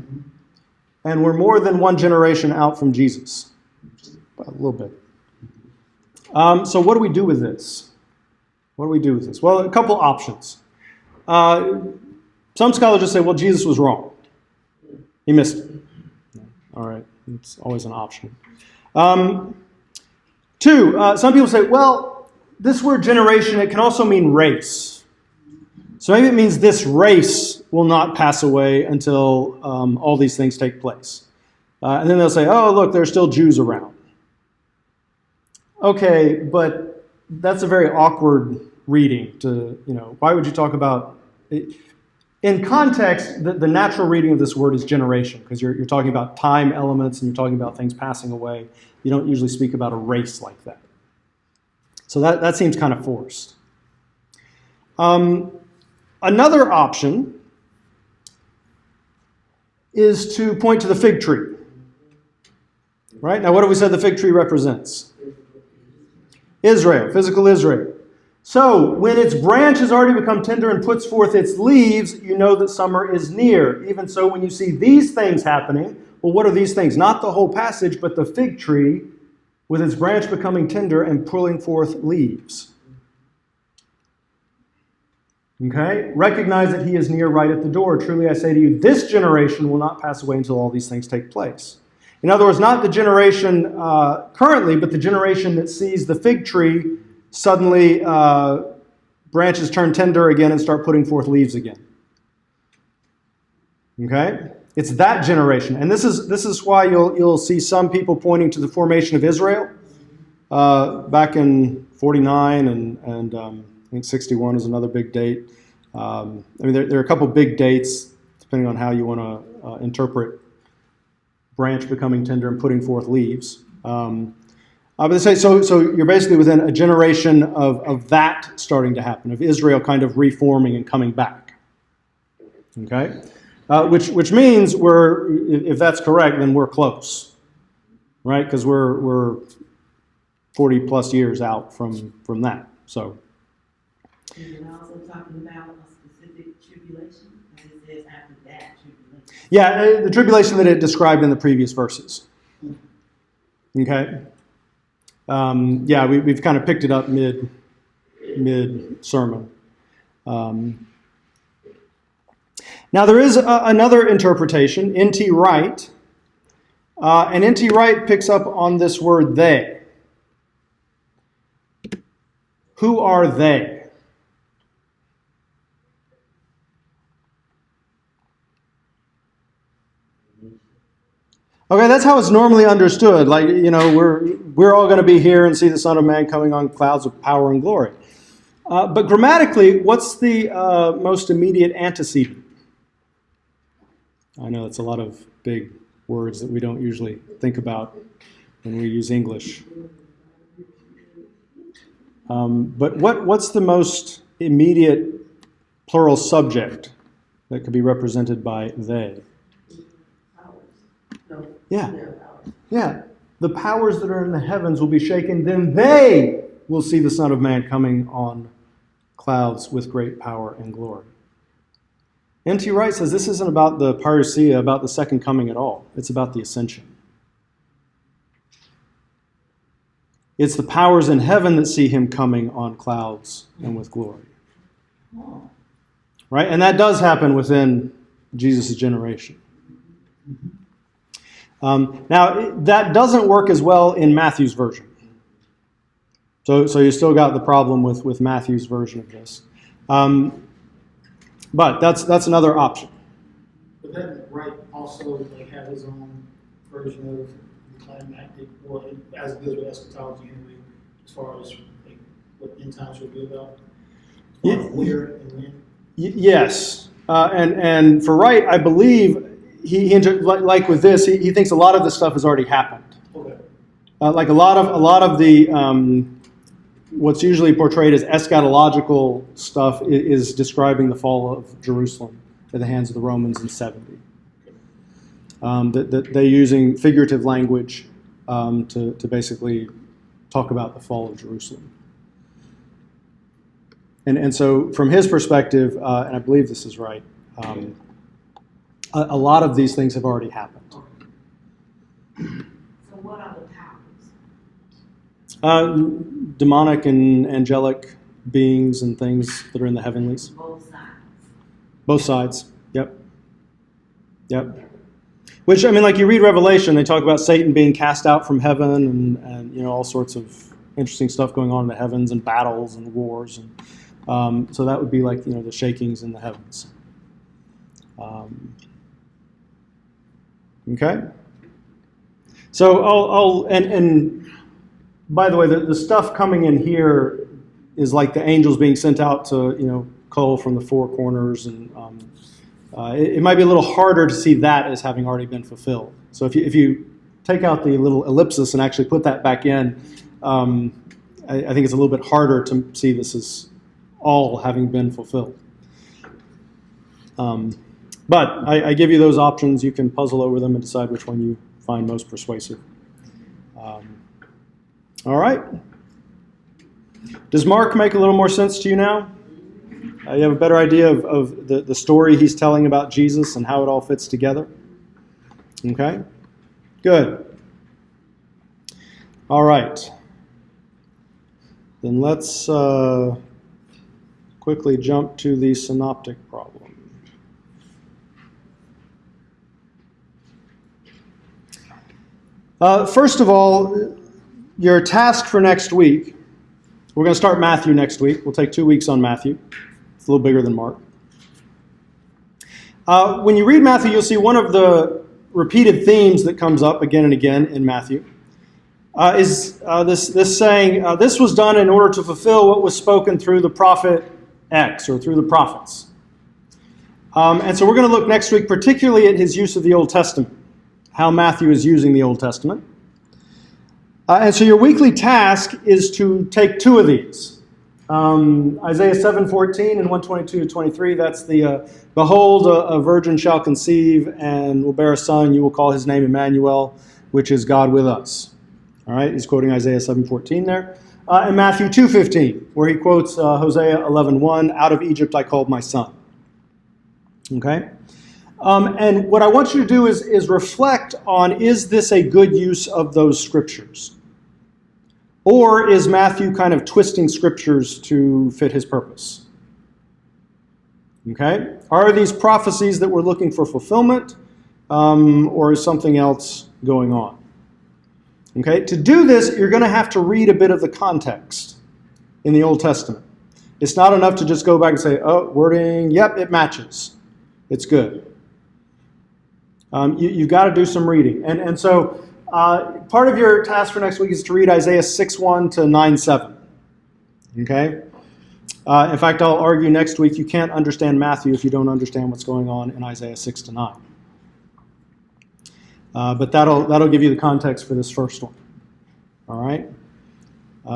And we're more than one generation out from Jesus. A little bit. So what do we do with this? What do we do with this? Well, a couple options. Some scholars just say, well, Jesus was wrong. He missed it. All right, it's always an option. Two, some people say, well, this word generation, it can also mean race. So maybe it means this race will not pass away until all these things take place. And then they'll say, oh, look, there are still Jews around. Okay, but that's a very awkward reading to, why would you talk about it? In context, the natural reading of this word is generation, because you're talking about time elements and you're talking about things passing away. You don't usually speak about a race like that. So that seems kind of forced. Another option is to point to the fig tree. Right? Now, what have we said the fig tree represents? Israel, physical Israel. So, when its branch has already become tender and puts forth its leaves, you know that summer is near. Even so, when you see these things happening, well, what are these things? Not the whole passage, but the fig tree with its branch becoming tender and pulling forth leaves. Okay? Recognize that he is near, right at the door. Truly I say to you, this generation will not pass away until all these things take place. In other words, not the generation currently, but the generation that sees the fig tree suddenly branches turn tender again and start putting forth leaves again. Okay? It's that generation. And this is why you'll see some people pointing to the formation of Israel back in 49 and I think 61 is another big date. There are a couple big dates, depending on how you want to interpret branch becoming tender and putting forth leaves. But they say, so you're basically within a generation of that starting to happen, of Israel kind of reforming and coming back. Okay? Which means if that's correct, then we're close. Right? Because we're 40 plus years out from that. So. And you're also talking about a specific tribulation, and it says after that tribulation. Yeah, the tribulation that it described in the previous verses. Okay? We've kind of picked it up mid-sermon. Now, there is another interpretation, N.T. Wright, and N.T. Wright picks up on this word they. Who are they? Okay, that's how it's normally understood. Like, we're all going to be here and see the Son of Man coming on clouds of power and glory. But grammatically, what's the most immediate antecedent? I know it's a lot of big words that we don't usually think about when we use English. But what's the most immediate plural subject that could be represented by they? Yeah. Yeah. The powers that are in the heavens will be shaken, then they will see the Son of Man coming on clouds with great power and glory. N.T. Wright says this isn't about the parousia, about the second coming at all. It's about the ascension. It's the powers in heaven that see him coming on clouds and with glory. Right? And that does happen within Jesus' generation. Now, that doesn't work as well in Matthew's version. So you still got the problem with Matthew's version of this. But that's another option. But then Wright also have his own version of the climactic, or as it deals with eschatology anyway, as far as what end times will be about, where and when. Yes, and for Wright, I believe he like with this, he thinks a lot of this stuff has already happened. Okay. Like a lot of the what's usually portrayed as eschatological stuff is describing the fall of Jerusalem at the hands of the Romans in 70. That they're using figurative language to basically talk about the fall of Jerusalem. And so from his perspective, and I believe this is right, a lot of these things have already happened. So what are the powers? Demonic and angelic beings and things that are in the heavenlies. Both sides. Both sides. Yep. Which, I mean, like you read Revelation, they talk about Satan being cast out from heaven and all sorts of interesting stuff going on in the heavens and battles and wars. And so that would be like, the shakings in the heavens. Okay? So I'll by the way, the stuff coming in here is like the angels being sent out to, cull from the four corners, and it might be a little harder to see that as having already been fulfilled. So if you take out the little ellipsis and actually put that back in, I think it's a little bit harder to see this as all having been fulfilled. But I give you those options. You can puzzle over them and decide which one you find most persuasive. All right. Does Mark make a little more sense to you now? You have a better idea of the story he's telling about Jesus and how it all fits together? Okay. Good. All right. Then let's quickly jump to the synoptic problem. First of all, your task for next week, we're going to start Matthew next week. We'll take 2 weeks on Matthew. It's a little bigger than Mark. When you read Matthew, you'll see one of the repeated themes that comes up again and again in Matthew is this saying, this was done in order to fulfill what was spoken through the prophet X, or through the prophets. And so we're going to look next week particularly at his use of the Old Testament, how Matthew is using the Old Testament. And so your weekly task is to take 2 of these. Isaiah 7:14 and 122-23, that's the, behold, a virgin shall conceive and will bear a son, you will call his name Emmanuel, which is God with us. All right, he's quoting Isaiah 7:14 there. And Matthew 2:15, where he quotes Hosea 11:1, out of Egypt I called my son. Okay? And what I want you to do is reflect on, is this a good use of those scriptures? Or is Matthew kind of twisting scriptures to fit his purpose? Okay? Are these prophecies that we're looking for fulfillment, or is something else going on? Okay? To do this, you're going to have to read a bit of the context in the Old Testament. It's not enough to just go back and say, oh, wording, yep, it matches. It's good. You've got to do some reading. And so part of your task for next week is to read Isaiah 6:1 to 9:7. Okay? In fact, I'll argue next week you can't understand Matthew if you don't understand what's going on in Isaiah 6 to 9. But that'll give you the context for this first one. All right?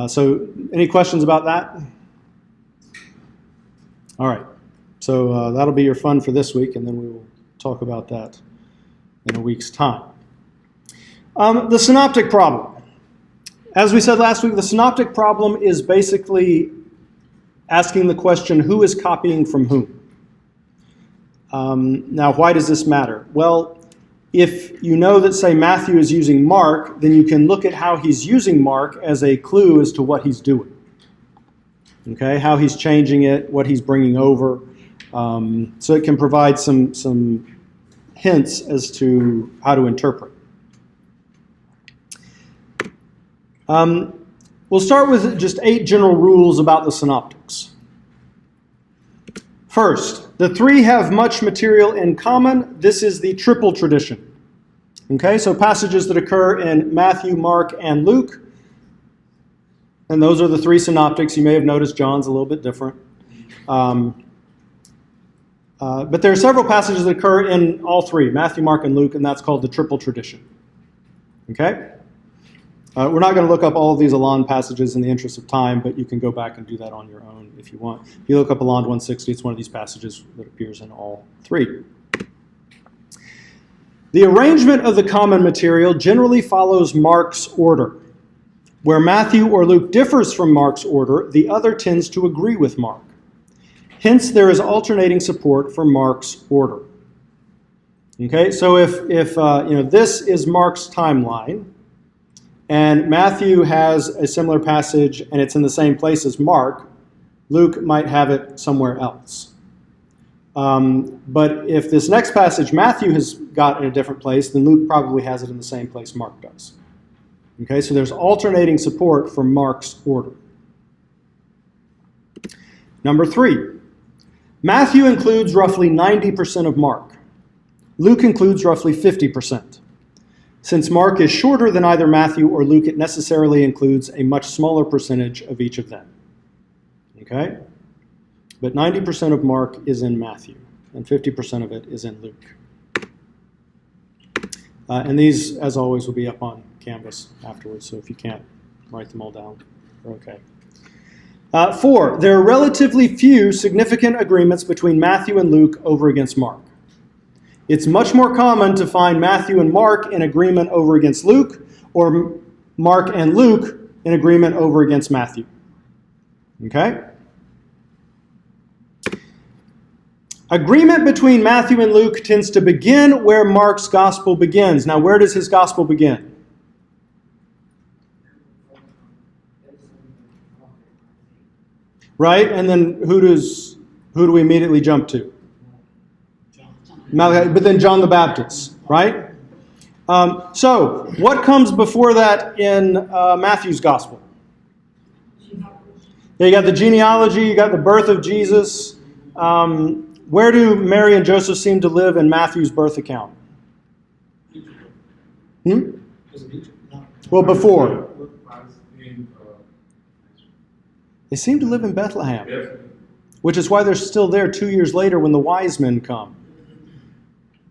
So any questions about that? All right. So that'll be your fun for this week, and then we will talk about that in a week's time. The synoptic problem. As we said last week, the synoptic problem is basically asking the question, who is copying from whom? Now, why does this matter? Well, if you know that, say, Matthew is using Mark, then you can look at how he's using Mark as a clue as to what he's doing. Okay, how he's changing it, what he's bringing over. So it can provide some hints as to how to interpret. We'll start with just 8 general rules about the synoptics. First, the 3 have much material in common. This is the triple tradition. Okay, so passages that occur in Matthew, Mark, and Luke. And those are the 3 synoptics. You may have noticed John's a little bit different. But there are several passages that occur in all 3, Matthew, Mark, and Luke, and that's called the triple tradition. Okay? We're not going to look up all of these Alon passages in the interest of time, but you can go back and do that on your own if you want. If you look up Alon 160, it's one of these passages that appears in all 3. The arrangement of the common material generally follows Mark's order. Where Matthew or Luke differs from Mark's order, the other tends to agree with Mark. Hence, there is alternating support for Mark's order. Okay, so if this is Mark's timeline, and Matthew has a similar passage and it's in the same place as Mark, Luke might have it somewhere else. But if this next passage Matthew has got in a different place, then Luke probably has it in the same place Mark does. Okay, so there's alternating support for Mark's order. Number 3, Matthew includes roughly 90% of Mark. Luke includes roughly 50%. Since Mark is shorter than either Matthew or Luke, it necessarily includes a much smaller percentage of each of them. Okay? But 90% of Mark is in Matthew, and 50% of it is in Luke. And these, as always, will be up on Canvas afterwards, so if you can't write them all down, they're okay. 4, there are relatively few significant agreements between Matthew and Luke over against Mark. It's much more common to find Matthew and Mark in agreement over against Luke, or Mark and Luke in agreement over against Matthew. Okay? Agreement between Matthew and Luke tends to begin where Mark's gospel begins. Now, where does his gospel begin? Right? And then who do we immediately jump to? Malachi, but then John the Baptist, right? So, what comes before that in Matthew's gospel? Yeah, you got the genealogy, you got the birth of Jesus. Where do Mary and Joseph seem to live in Matthew's birth account? Well, before. They seem to live in Bethlehem, which is why they're still there 2 years later when the wise men come.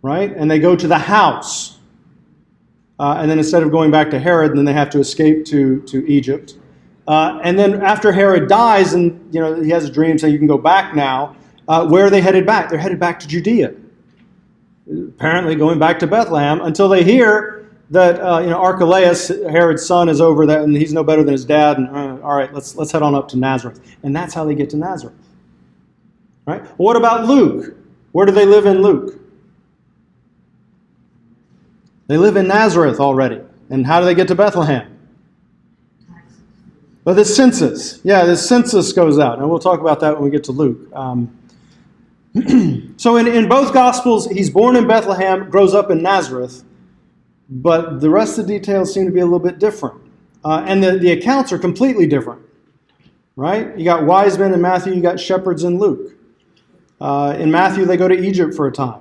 Right? And they go to the house. And then instead of going back to Herod, then they have to escape to Egypt. And then after Herod dies, and he has a dream saying you can go back now, where are they headed back? They're headed back to Judea. Apparently going back to Bethlehem until they hear that Archelaus, Herod's son, is over there and he's no better than his dad. And all right, let's head on up to Nazareth. And that's how they get to Nazareth. Right? Well, what about Luke? Where do they live in Luke? They live in Nazareth already. And how do they get to Bethlehem? Well, the census. Yeah, the census goes out. And we'll talk about that when we get to Luke. So in both Gospels, he's born in Bethlehem, grows up in Nazareth. But the rest of the details seem to be a little bit different. And the accounts are completely different. Right? You got wise men in Matthew, you got shepherds in Luke. In Matthew, they go to Egypt for a time.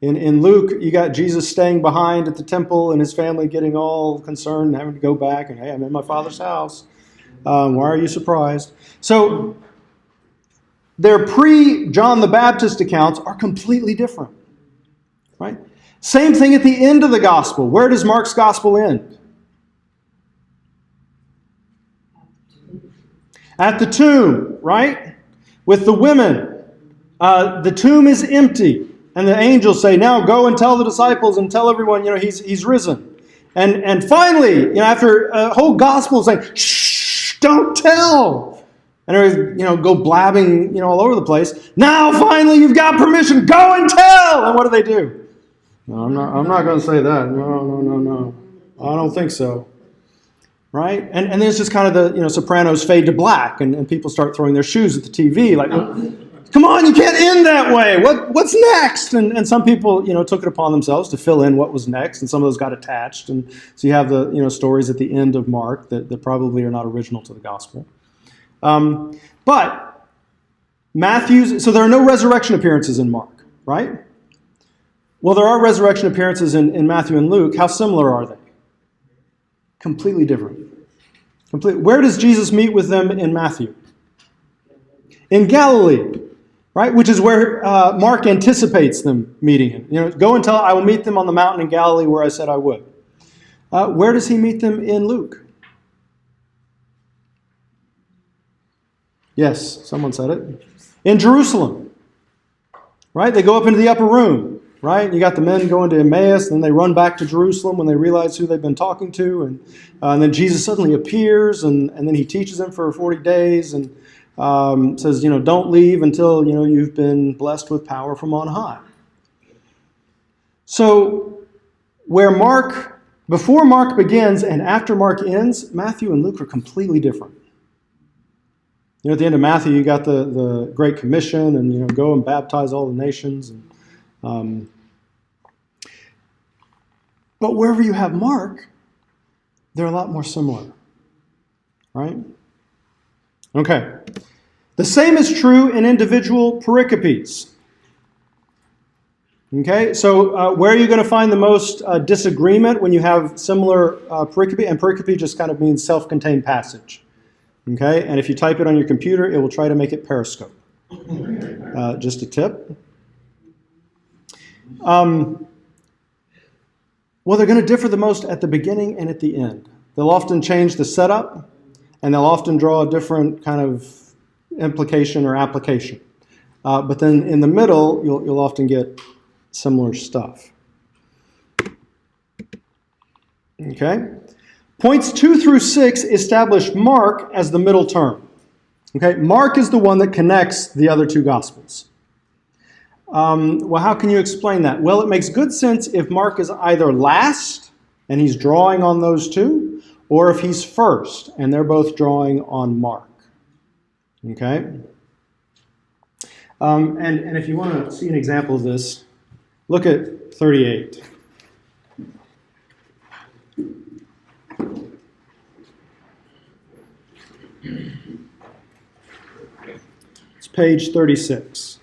In Luke, you got Jesus staying behind at the temple and his family getting all concerned and having to go back and, hey, I'm in my Father's house. Why are you surprised? So their pre-John the Baptist accounts are completely different. Right? Same thing at the end of the gospel. Where does Mark's gospel end? At the tomb, right? With the women. The tomb is empty. And the angels say, now go and tell the disciples and tell everyone, he's risen. And finally, after a whole gospel saying, shh, don't tell. And everybody, go blabbing, all over the place. Now finally you've got permission, go and tell. And what do? No, I'm not going to say that. No. I don't think so. Right? And there's just kind of the, Sopranos fade to black and people start throwing their shoes at the TV like, come on, you can't end that way. What's next? And some people, took it upon themselves to fill in what was next, and some of those got attached. And so you have the, stories at the end of Mark that probably are not original to the gospel. But Matthew's, so there are no resurrection appearances in Mark, right? Well, there are resurrection appearances in Matthew and Luke. How similar are they? Completely different. Where does Jesus meet with them in Matthew? In Galilee, right? Which is where Mark anticipates them meeting him. Go and tell, I will meet them on the mountain in Galilee where I said I would. Where does he meet them in Luke? Yes, someone said it. In Jerusalem, right? They go up into the upper room, right? You got the men going to Emmaus, and then they run back to Jerusalem when they realize who they've been talking to. And then Jesus suddenly appears, and then he teaches them for 40 days and says, don't leave until, you've been blessed with power from on high. So before Mark begins and after Mark ends, Matthew and Luke are completely different. At the end of Matthew, you got the Great Commission and, go and baptize all the nations. But wherever you have Mark, they're a lot more similar, right? Okay. The same is true in individual pericopes. Okay, so where are you going to find the most disagreement when you have similar pericope? And pericope just kind of means self-contained passage. Okay, and if you type it on your computer, it will try to make it Periscope. Just a tip. Well, they're going to differ the most at the beginning and at the end. They'll often change the setup, and they'll often draw a different kind of implication or application. But then in the middle, you'll often get similar stuff. Okay? Points 2 through 6 establish Mark as the middle term. Okay? Mark is the one that connects the other two Gospels. Well, how can you explain that? Well, it makes good sense if Mark is either last, and he's drawing on those two, or if he's first, and they're both drawing on Mark. Okay? And if you want to see an example of this, look at 38. It's page 36.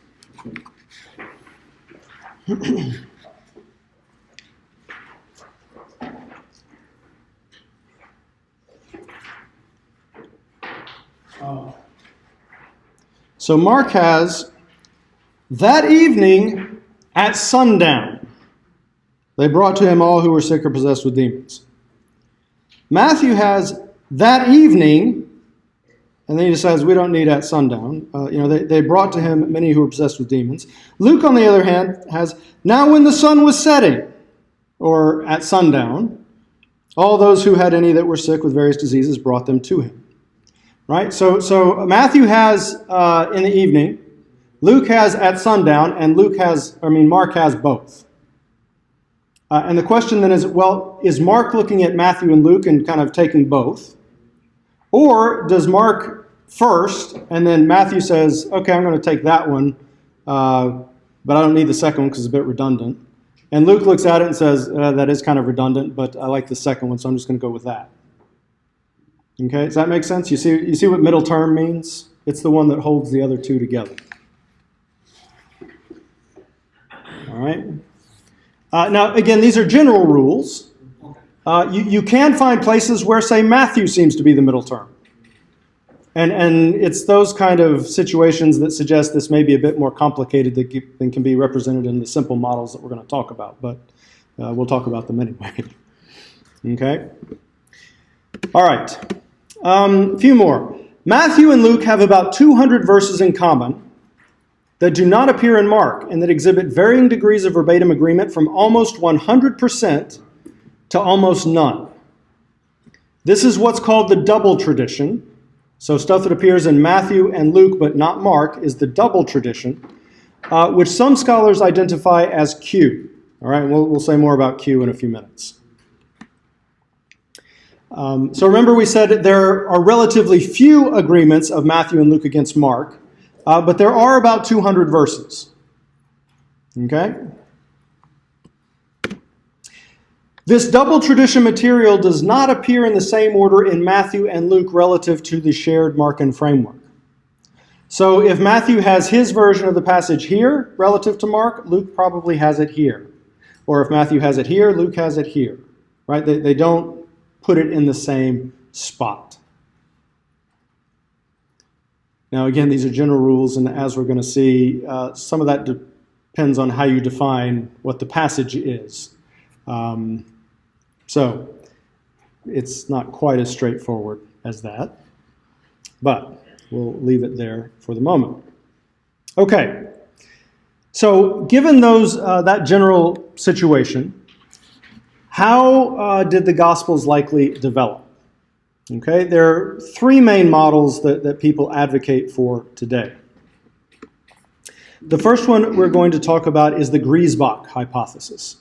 So Mark has, that evening at sundown, they brought to him all who were sick or possessed with demons. Matthew has, that evening, and then he decides we don't need at sundown. They brought to him many who were possessed with demons. Luke, on the other hand, has, now when the sun was setting, or at sundown, all those who had any that were sick with various diseases brought them to him. Right? So Matthew has in the evening, Luke has at sundown, and Mark has both. And the question then is, well, is Mark looking at Matthew and Luke and kind of taking both? Or does Mark first, and then Matthew says, okay, I'm going to take that one, but I don't need the second one because it's a bit redundant. And Luke looks at it and says, that is kind of redundant, but I like the second one, so I'm just going to go with that. Okay, does that make sense? You see what middle term means? It's the one that holds the other two together. All right. Now, again, these are general rules. You can find places where, say, Matthew seems to be the middle term. And it's those kind of situations that suggest this may be a bit more complicated than can be represented in the simple models that we're going to talk about. But We'll talk about them anyway. Okay? All right. A few more. Matthew and Luke have about 200 verses in common that do not appear in Mark and that exhibit varying degrees of verbatim agreement from almost 100% to almost none. This is what's called the double tradition. So stuff that appears in Matthew and Luke but not Mark is the double tradition, which some scholars identify as Q. All right, we'll say more about Q in a few minutes. So remember we said there are relatively few agreements of Matthew and Luke against Mark, but there are about 200 verses. Okay? This double tradition material does not appear in the same order in Matthew and Luke relative to the shared Markan framework. So if Matthew has his version of the passage here relative to Mark, Luke probably has it here. Or if Matthew has it here, Luke has it here. Right? They don't put it in the same spot. Now again, these are general rules, and as we're going to see, some of that depends on how you define what the passage is. So it's not quite as straightforward as that, but we'll leave it there for the moment. Okay, so given that general situation, how did the Gospels likely develop? Okay, there are three main models that people advocate for today. The first one we're going to talk about is the Griesbach hypothesis.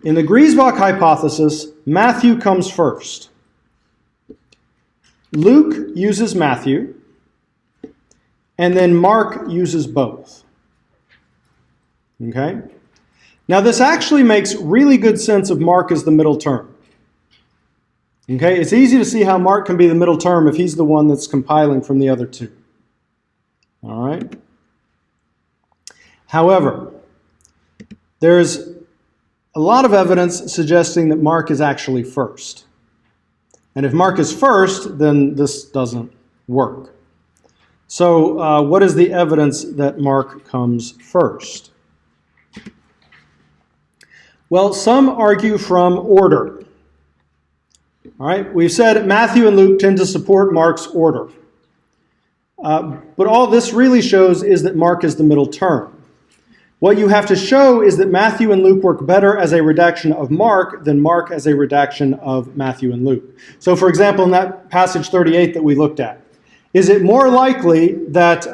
In the Griesbach hypothesis, Matthew comes first. Luke uses Matthew, and then Mark uses both. Okay? Now this actually makes really good sense of Mark as the middle term. Okay? It's easy to see how Mark can be the middle term if he's the one that's compiling from the other two. All right? However, there's a lot of evidence suggesting that Mark is actually first. And if Mark is first, then this doesn't work. So what is the evidence that Mark comes first? Well, some argue from order. All right, we've said Matthew and Luke tend to support Mark's order. But all this really shows is that Mark is the middle term. What you have to show is that Matthew and Luke work better as a redaction of Mark than Mark as a redaction of Matthew and Luke. So, for example, in that passage 38 that we looked at, is it more likely that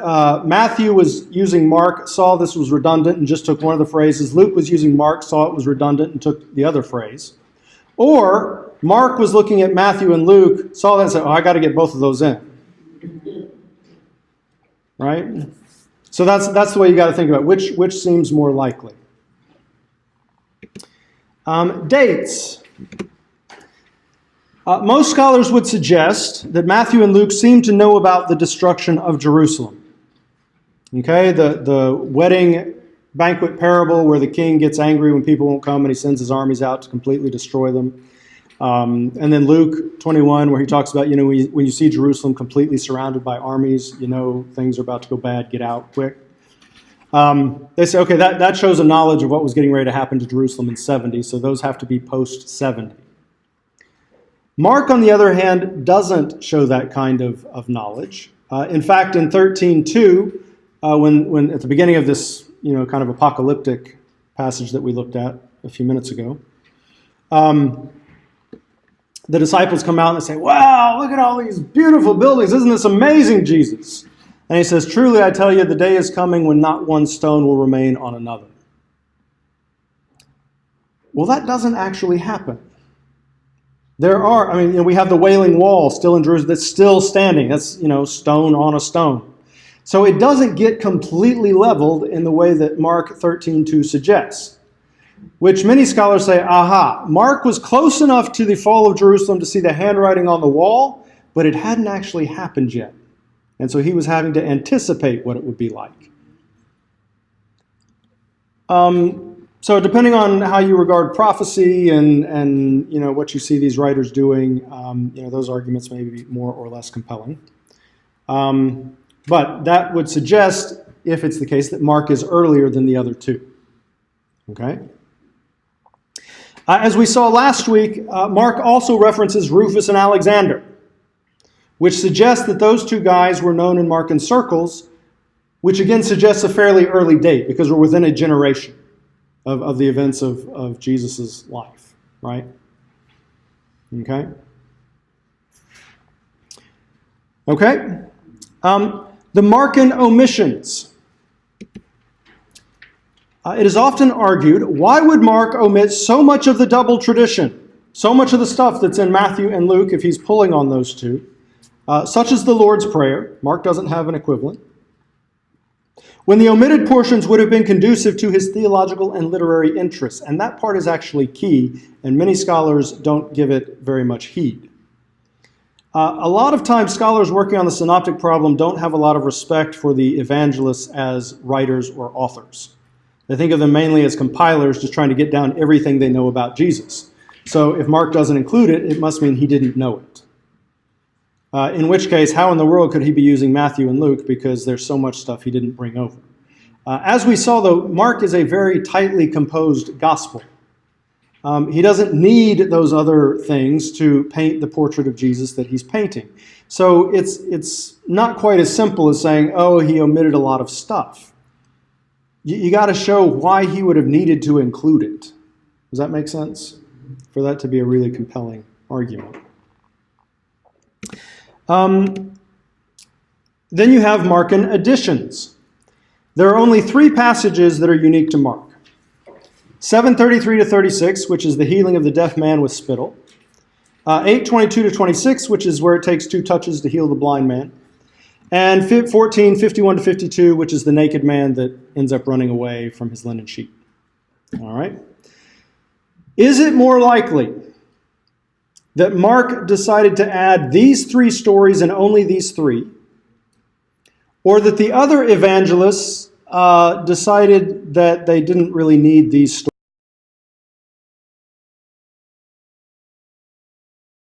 Matthew was using Mark, saw this was redundant, and just took one of the phrases? Luke was using Mark, saw it was redundant, and took the other phrase? Or Mark was looking at Matthew and Luke, saw that and said, I got to get both of those in. Right? So that's the way you got to think about it. Which seems more likely. Dates. Most scholars would suggest that Matthew and Luke seem to know about the destruction of Jerusalem. Okay, the wedding banquet parable where the king gets angry when people won't come and he sends his armies out to completely destroy them. And then Luke 21, where he talks about, when you see Jerusalem completely surrounded by armies, things are about to go bad, get out quick. They say, okay, that shows a knowledge of what was getting ready to happen to Jerusalem in 70, so those have to be post-70. Mark, on the other hand, doesn't show that kind of knowledge. In fact, in 13:2, when at the beginning of this, kind of apocalyptic passage that we looked at a few minutes ago, the disciples come out and they say, wow, look at all these beautiful buildings. Isn't this amazing, Jesus? And he says, truly, I tell you, the day is coming when not one stone will remain on another. Well, that doesn't actually happen. We have the Wailing Wall still in Jerusalem that's still standing. That's, stone on a stone. So it doesn't get completely leveled in the way that Mark 13:2 suggests. Which many scholars say, Mark was close enough to the fall of Jerusalem to see the handwriting on the wall, but it hadn't actually happened yet. And so he was having to anticipate what it would be like. So depending on how you regard prophecy and what you see these writers doing, those arguments may be more or less compelling. But that would suggest, if it's the case, that Mark is earlier than the other two. Okay? As we saw last week, Mark also references Rufus and Alexander, which suggests that those two guys were known in Markan circles, which again suggests a fairly early date because we're within a generation of the events of Jesus' life, right? Okay? Okay? The Markan omissions. It is often argued, why would Mark omit so much of the double tradition, so much of the stuff that's in Matthew and Luke if he's pulling on those two, such as the Lord's Prayer? Mark doesn't have an equivalent. When the omitted portions would have been conducive to his theological and literary interests, and that part is actually key, and many scholars don't give it very much heed. A lot of times, scholars working on the Synoptic Problem don't have a lot of respect for the evangelists as writers or authors. They think of them mainly as compilers, just trying to get down everything they know about Jesus. So if Mark doesn't include it, it must mean he didn't know it. In which case, how in the world could he be using Matthew and Luke? Because there's so much stuff he didn't bring over. As we saw, though, Mark is a very tightly composed gospel. He doesn't need those other things to paint the portrait of Jesus that he's painting. So it's not quite as simple as saying, oh, he omitted a lot of stuff. You got to show why he would have needed to include it. Does that make sense? For that to be a really compelling argument. Then you have Markan additions. There are only 3 passages that are unique to Mark. 7:33 to 36, which is the healing of the deaf man with spittle. 8:22 to 26, which is where it takes 2 touches to heal the blind man. And 14:51 to 52, which is the naked man that ends up running away from his linen sheet. All right. Is it more likely that Mark decided to add these 3 stories and only these 3, or that the other evangelists decided that they didn't really need these stories?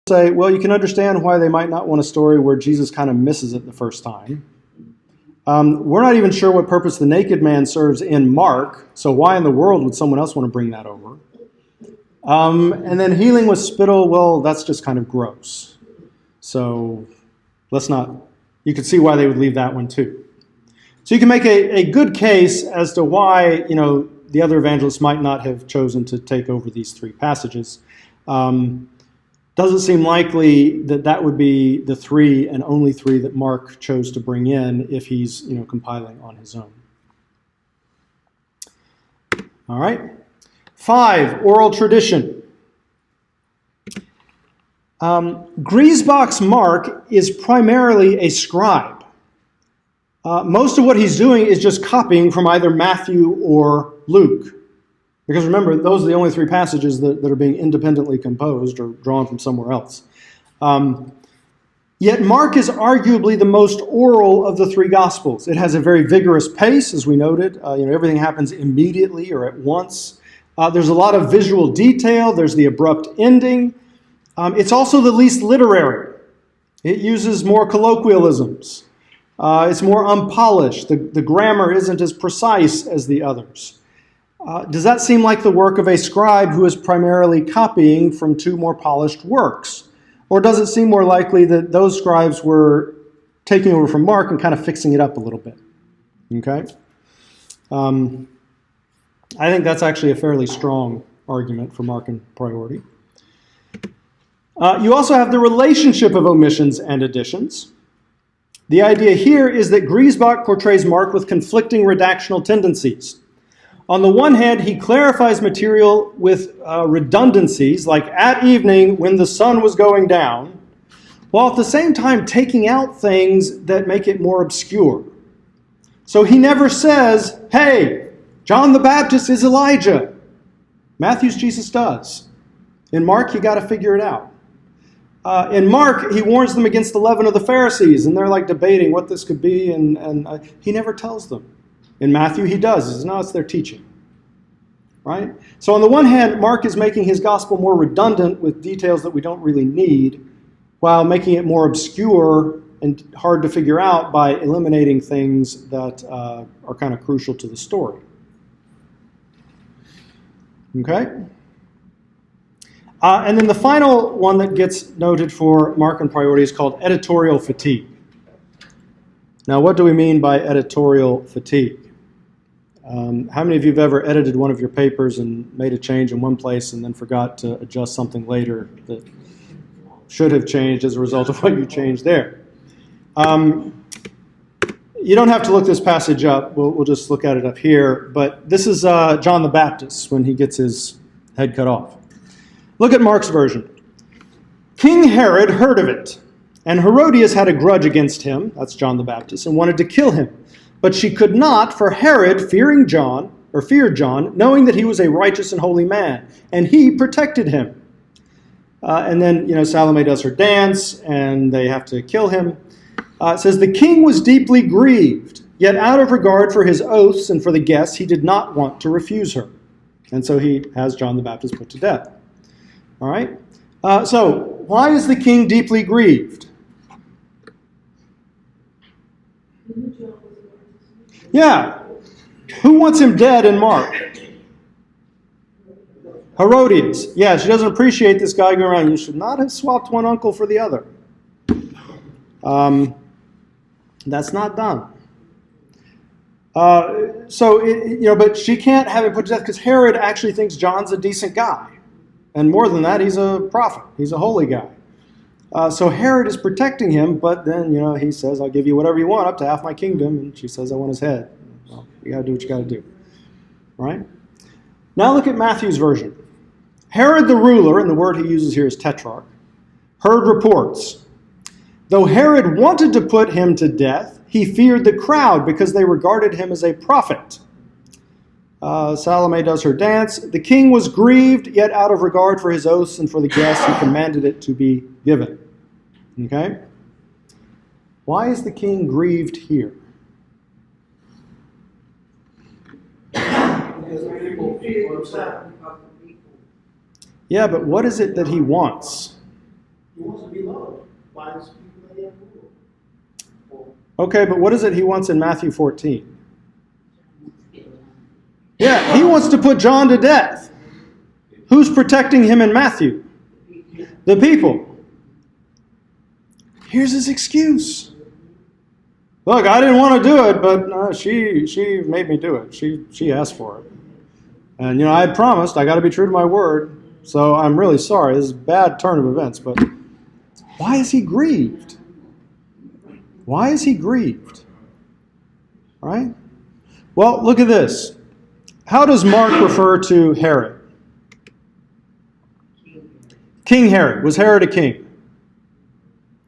Say, well, you can understand why they might not want a story where Jesus kind of misses it the first time. We're not even sure what purpose the naked man serves in Mark, so why in the world would someone else want to bring that over? And then healing with spittle, well, that's just kind of gross. So let's not, you can see why they would leave that one too. So you can make a good case as to why, the other evangelists might not have chosen to take over these 3 passages. Doesn't seem likely that that would be the 3 and only 3 that Mark chose to bring in if he's, compiling on his own. All right. 5, oral tradition. Griesbach's Mark is primarily a scribe. Most of what he's doing is just copying from either Matthew or Luke. Because remember, those are the only 3 passages that are being independently composed or drawn from somewhere else. Yet Mark is arguably the most oral of the 3 Gospels. It has a very vigorous pace, as we noted. Everything happens immediately or at once. There's a lot of visual detail. There's the abrupt ending. It's also the least literary. It uses more colloquialisms. It's more unpolished. The grammar isn't as precise as the others. Does that seem like the work of a scribe who is primarily copying from 2 more polished works? Or does it seem more likely that those scribes were taking over from Mark and kind of fixing it up a little bit? Okay? I think that's actually a fairly strong argument for Markan priority. You also have the relationship of omissions and additions. The idea here is that Griesbach portrays Mark with conflicting redactional tendencies. On the one hand, he clarifies material with redundancies, like at evening when the sun was going down, while at the same time taking out things that make it more obscure. So he never says, hey, John the Baptist is Elijah. Matthew's Jesus does. In Mark, you got to figure it out. In Mark, he warns them against the leaven of the Pharisees, and they're like debating what this could be, and he never tells them. In Matthew, he does. He says, no, it's their teaching. Right? So on the one hand, Mark is making his gospel more redundant with details that we don't really need, while making it more obscure and hard to figure out by eliminating things that are kind of crucial to the story. Okay? And then the final one that gets noted for mark and priority is called editorial fatigue. Now, what do we mean by editorial fatigue? How many of you have ever edited one of your papers and made a change in one place and then forgot to adjust something later that should have changed as a result of what you changed there? You don't have to look this passage up. We'll just look at it up here. But this is John the Baptist when he gets his head cut off. Look at Mark's version. King Herod heard of it, and Herodias had a grudge against him, that's John the Baptist, and wanted to kill him. But she could not, for Herod feared John, knowing that he was a righteous and holy man, and he protected him. And then, Salome does her dance, and they have to kill him. It says, the king was deeply grieved, yet out of regard for his oaths and for the guests, he did not want to refuse her. And so he has John the Baptist put to death. All right? So, why is the king deeply grieved? Yeah. Who wants him dead in Mark? Herodias. Yeah, she doesn't appreciate this guy going around. You should not have swapped one uncle for the other. That's not done. But she can't have him put to death because Herod actually thinks John's a decent guy. And more than that, he's a prophet. He's a holy guy. So Herod is protecting him, but then, he says, I'll give you whatever you want, up to half my kingdom. And she says, I want his head. Well, you got to do what you got to do. All right? Now look at Matthew's version. Herod the ruler, and the word he uses here is tetrarch, heard reports. Though Herod wanted to put him to death, he feared the crowd because they regarded him as a prophet. Salome does her dance. The king was grieved, yet out of regard for his oaths and for the guests, he commanded it to be given. Okay? Why is the king grieved here? Yeah, but what is it that he wants? He wants to be loved by his people that he has ruled. Okay, but what is it he wants in Matthew 14? Yeah, he wants to put John to death. Who's protecting him in Matthew? The people. Here's his excuse. Look, I didn't want to do it, but she made me do it. She asked for it. And, I had promised. I got to be true to my word. So I'm really sorry. This is a bad turn of events. But why is he grieved? Why is he grieved? Right? Well, look at this. How does Mark refer to Herod? King Herod. Was Herod a king?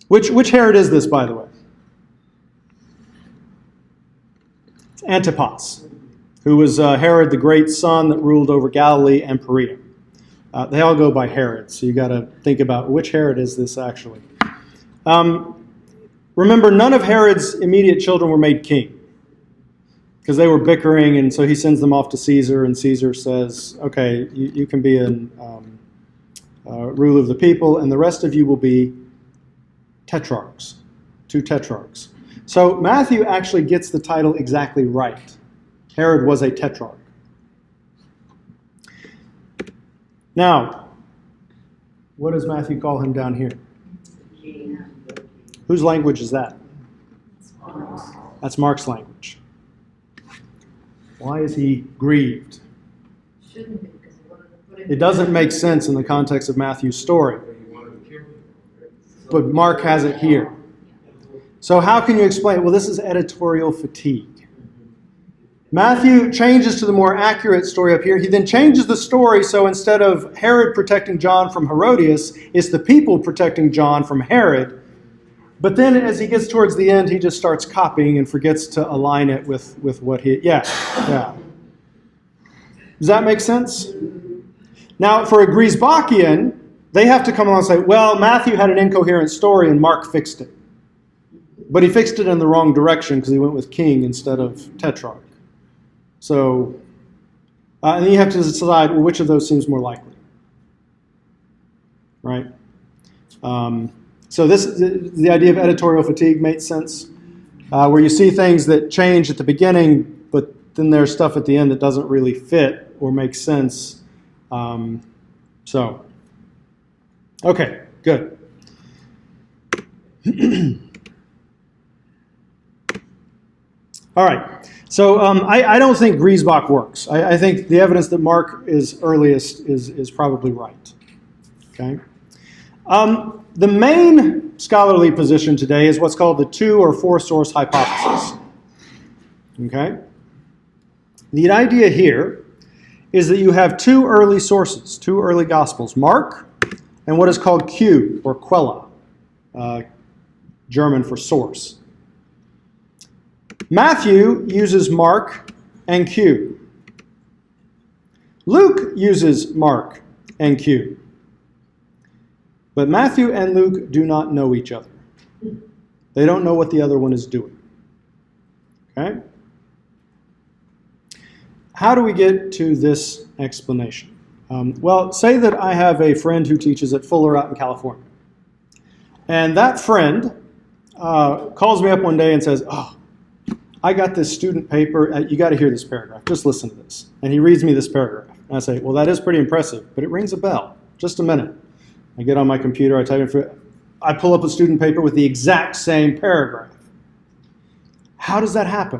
Which Herod is this, by the way? It's Antipas, who was Herod the great son that ruled over Galilee and Perea. They all go by Herod, so you got to think about which Herod is this actually. Remember, none of Herod's immediate children were made king because they were bickering, and so he sends them off to Caesar, and Caesar says, okay, you can be a ruler of the people, and the rest of you will be tetrarchs, 2 tetrarchs. So Matthew actually gets the title exactly right. Herod was a tetrarch. Now, what does Matthew call him down here? Whose language is that? That's Mark's language. Why is he grieved? It doesn't make sense in the context of Matthew's story. But Mark has it here. So how can you explain it? Well, this is editorial fatigue. Matthew changes to the more accurate story up here. He then changes the story, so instead of Herod protecting John from Herodias, it's the people protecting John from Herod. But then as he gets towards the end, he just starts copying and forgets to align it with what he... Yeah. Does that make sense? Now, for a Griesbachian, they have to come along and say, well, Matthew had an incoherent story and Mark fixed it. But he fixed it in the wrong direction because he went with king instead of tetrarch. So, and then you have to decide, well, which of those seems more likely? Right? So the idea of editorial fatigue makes sense, where you see things that change at the beginning, but then there's stuff at the end that doesn't really fit or make sense. So, Okay, good. All right. So I don't think Griesbach works. I think the evidence that Mark is earliest is probably right. Okay. The main scholarly position today is what's called the 2 or 4 source hypothesis. Okay. The idea here is that you have 2 early sources, 2 early gospels, Mark and what is called Q or Quella, German for source. Matthew uses Mark and Q. Luke uses Mark and Q. But Matthew and Luke do not know each other. They don't know what the other one is doing. Okay? How do we get to this explanation? Well, say that I have a friend who teaches at Fuller out in California. And that friend calls me up one day and says, "Oh, I got this student paper. You got to hear this paragraph. Just listen to this." And he reads me this paragraph. And I say, "Well, that is pretty impressive, but it rings a bell. Just a minute." I get on my computer, I type in for, I pull up a student paper with the exact same paragraph. How does that happen?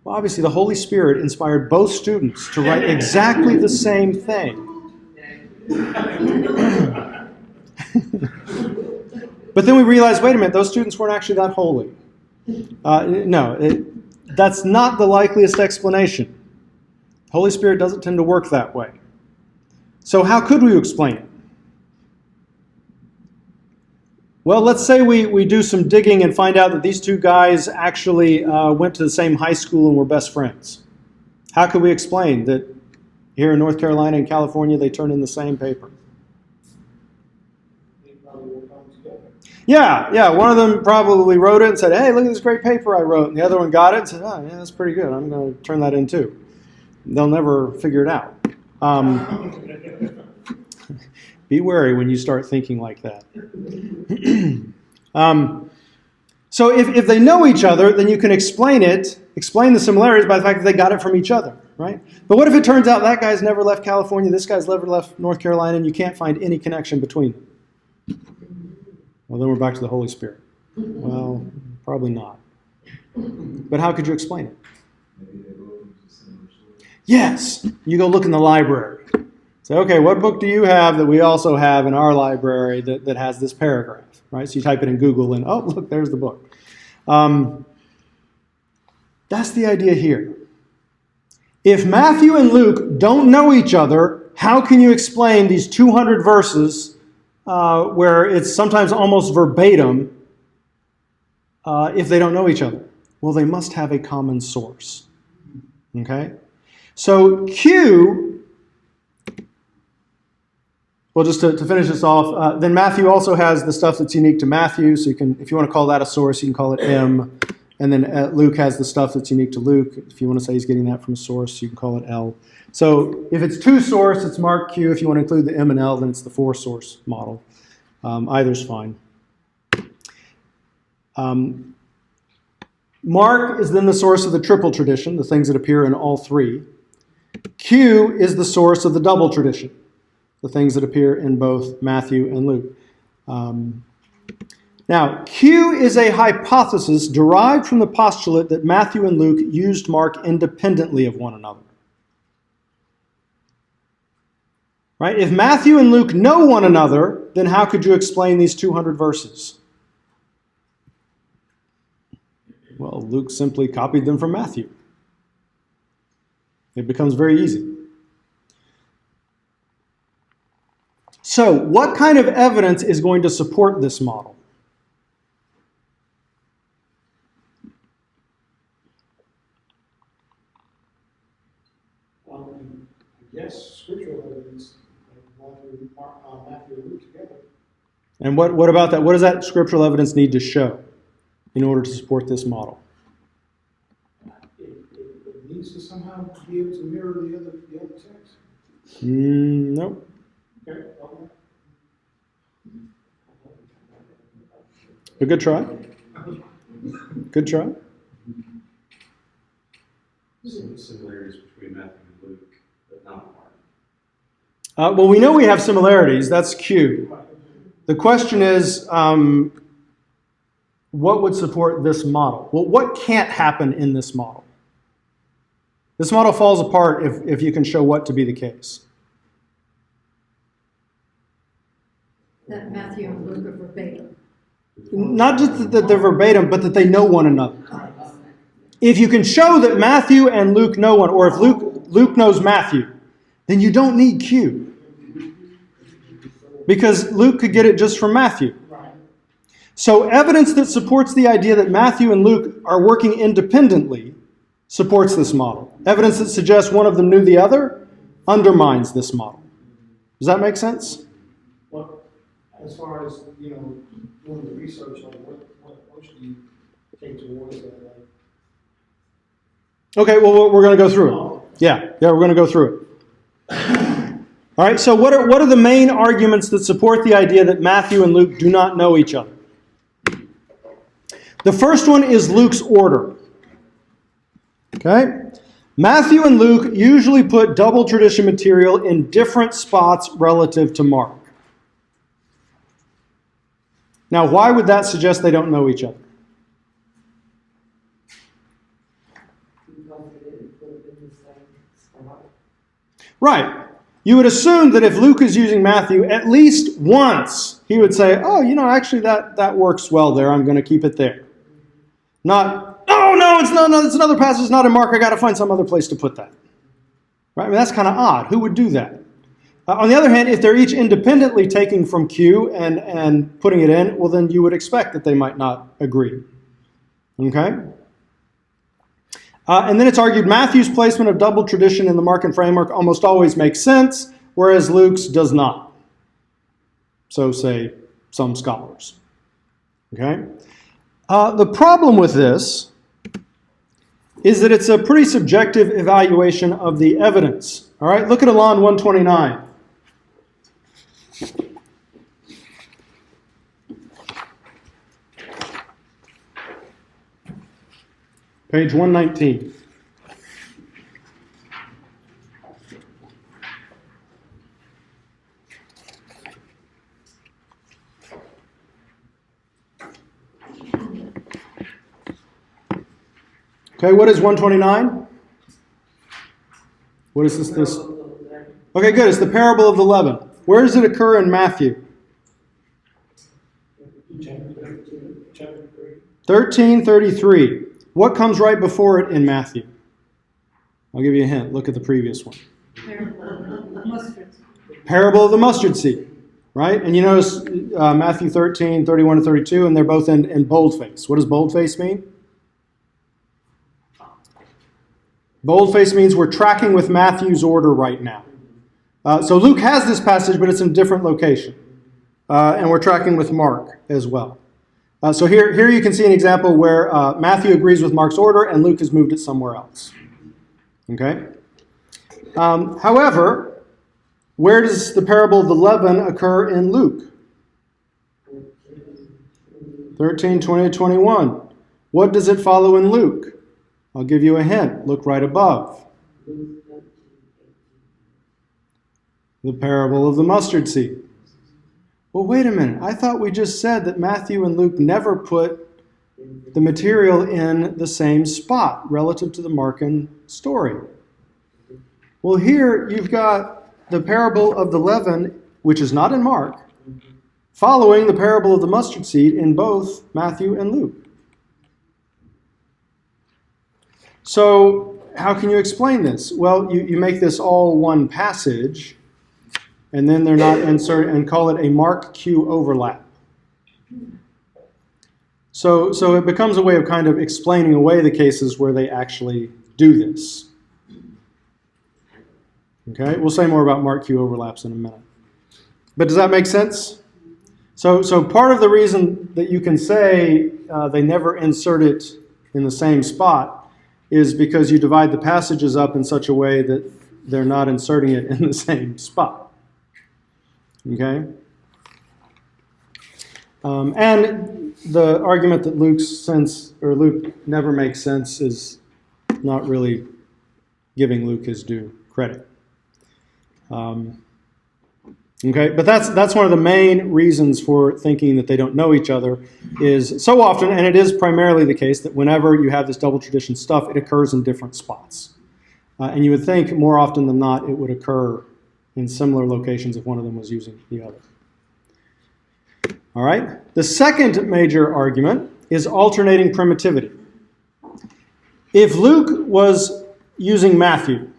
Well, obviously, the Holy Spirit inspired both students to write exactly the same thing. But then we realize, wait a minute, those students weren't actually that holy. That's not the likeliest explanation. The Holy Spirit doesn't tend to work that way. So how could we explain it? Well, let's say we do some digging and find out that these 2 guys actually went to the same high school and were best friends. How could we explain that here in North Carolina and California they turned in the same paper? They probably will come together. Yeah, one of them probably wrote it and said, "Hey, look at this great paper I wrote." And the other one got it and said, "Oh, yeah, that's pretty good. I'm going to turn that in too." They'll never figure it out. Be wary when you start thinking like that. So if they know each other, then you can explain the similarities by the fact that they got it from each other, right? But what if it turns out that guy's never left California, this guy's never left North Carolina, and you can't find any connection between them? Well, then we're back to the Holy Spirit. Well, probably not. But how could you explain it? Maybe they both went to similar sources. Yes, you go look in the library. Say, okay, what book do you have that we also have in our library that has this paragraph, right? So you type it in Google and, oh, look, there's the book. That's the idea here. If Matthew and Luke don't know each other, how can you explain these 200 verses where it's sometimes almost verbatim if they don't know each other? Well, they must have a common source. Okay? So Q... Well, just to finish this off, then Matthew also has the stuff that's unique to Matthew. So you can, if you want to call that a source, you can call it M. And then Luke has the stuff that's unique to Luke. If you want to say he's getting that from a source, you can call it L. So if it's 2 source, it's Mark Q. If you want to include the M and L, then it's the 4 source model. Either's fine. Mark is then the source of the triple tradition, the things that appear in all 3. Q is the source of the double tradition, the things that appear in both Matthew and Luke. Now, Q is a hypothesis derived from the postulate that Matthew and Luke used Mark independently of one another. Right? If Matthew and Luke know one another, then how could you explain these 200 verses? Well, Luke simply copied them from Matthew. It becomes very easy. So, what kind of evidence is going to support this model? I guess scriptural evidence, like Matthew and Luke together. And what about that? What does that scriptural evidence need to show in order to support this model? It needs to somehow be able to mirror the other text. Nope. Okay. A good try. Good try. Some similarities between Matthew and Luke, but not Mark. Well, we know we have similarities. That's Q. The question is, what would support this model? Well, what can't happen in this model? This model falls apart if you can show what to be the case. That Matthew and Luke are verbatim. Not just that they're verbatim, but that they know one another. If you can show that Matthew and Luke know one, or if Luke knows Matthew, then you don't need Q. Because Luke could get it just from Matthew. So evidence that supports the idea that Matthew and Luke are working independently supports this model. Evidence that suggests one of them knew the other undermines this model. Does that make sense? Well, as far as, doing the research, like what should you take towards that? Like, Okay, well, we're going to go through it. Yeah, we're going to go through it. All right, so what are the main arguments that support the idea that Matthew and Luke do not know each other? The first one is Luke's order. Okay? Matthew and Luke usually put double tradition material in different spots relative to Mark. Now, why would that suggest they don't know each other? Right. You would assume that if Luke is using Matthew, at least once he would say, oh, actually that works well there. I'm going to keep it there. Not, oh, no, it's another passage. It's not in Mark. I got to find some other place to put that. Right? I mean, that's kind of odd. Who would do that? On the other hand, if they're each independently taking from Q and putting it in, well, then you would expect that they might not agree. Okay? And then it's argued Matthew's placement of double tradition in the Markan framework almost always makes sense, whereas Luke's does not. So say some scholars. Okay? The problem with this is that it's a pretty subjective evaluation of the evidence. All right, look at Elan 129. Page 119. Okay, what is 129? What is this? Okay, good. It's the parable of the leaven. Where does it occur in Matthew? chapter 3. 13:33. What comes right before it in Matthew? I'll give you a hint. Look at the previous one. Parable of the mustard seed. Right? And you notice Matthew 13:31 to 32, and they're both in boldface. What does boldface mean? Boldface means we're tracking with Matthew's order right now. So Luke has this passage, but it's in a different location. And we're tracking with Mark as well. So here you can see an example where Matthew agrees with Mark's order and Luke has moved it somewhere else. Okay? However, where does the parable of the leaven occur in Luke? 13:20 to 21. What does it follow in Luke? I'll give you a hint. Look right above. The parable of the mustard seed. Well, wait a minute. I thought we just said that Matthew and Luke never put the material in the same spot relative to the Markan story. Well, here you've got the parable of the leaven, which is not in Mark, following the parable of the mustard seed in both Matthew and Luke. So how can you explain this? Well, you make this all one passage, and then they're not inserted, and call it a Mark Q overlap. So it becomes a way of kind of explaining away the cases where they actually do this. Okay, we'll say more about Mark Q overlaps in a minute. But does that make sense? So part of the reason that you can say they never insert it in the same spot is because you divide the passages up in such a way that they're not inserting it in the same spot. Okay? And the argument that Luke never makes sense is not really giving Luke his due credit. Okay, but that's one of the main reasons for thinking that they don't know each other is so often, and it is primarily the case, that whenever you have this double tradition stuff, it occurs in different spots. And you would think more often than not it would occur in similar locations if one of them was using the other. All right, the second major argument is alternating primitivity. If Luke was using Matthew,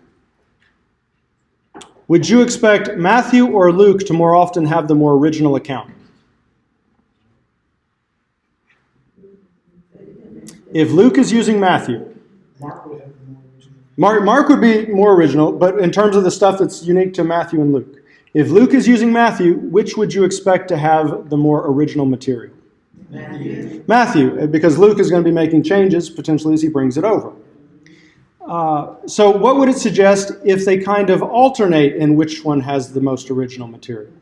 would you expect Matthew or Luke to more often have the more original account? If Luke is using Matthew, Mark would have the more original. Mark would be more original, but in terms of the stuff that's unique to Matthew and Luke. If Luke is using Matthew, which would you expect to have the more original material? Matthew, because Luke is going to be making changes potentially as he brings it over. So what would it suggest if they kind of alternate in which one has the most original material?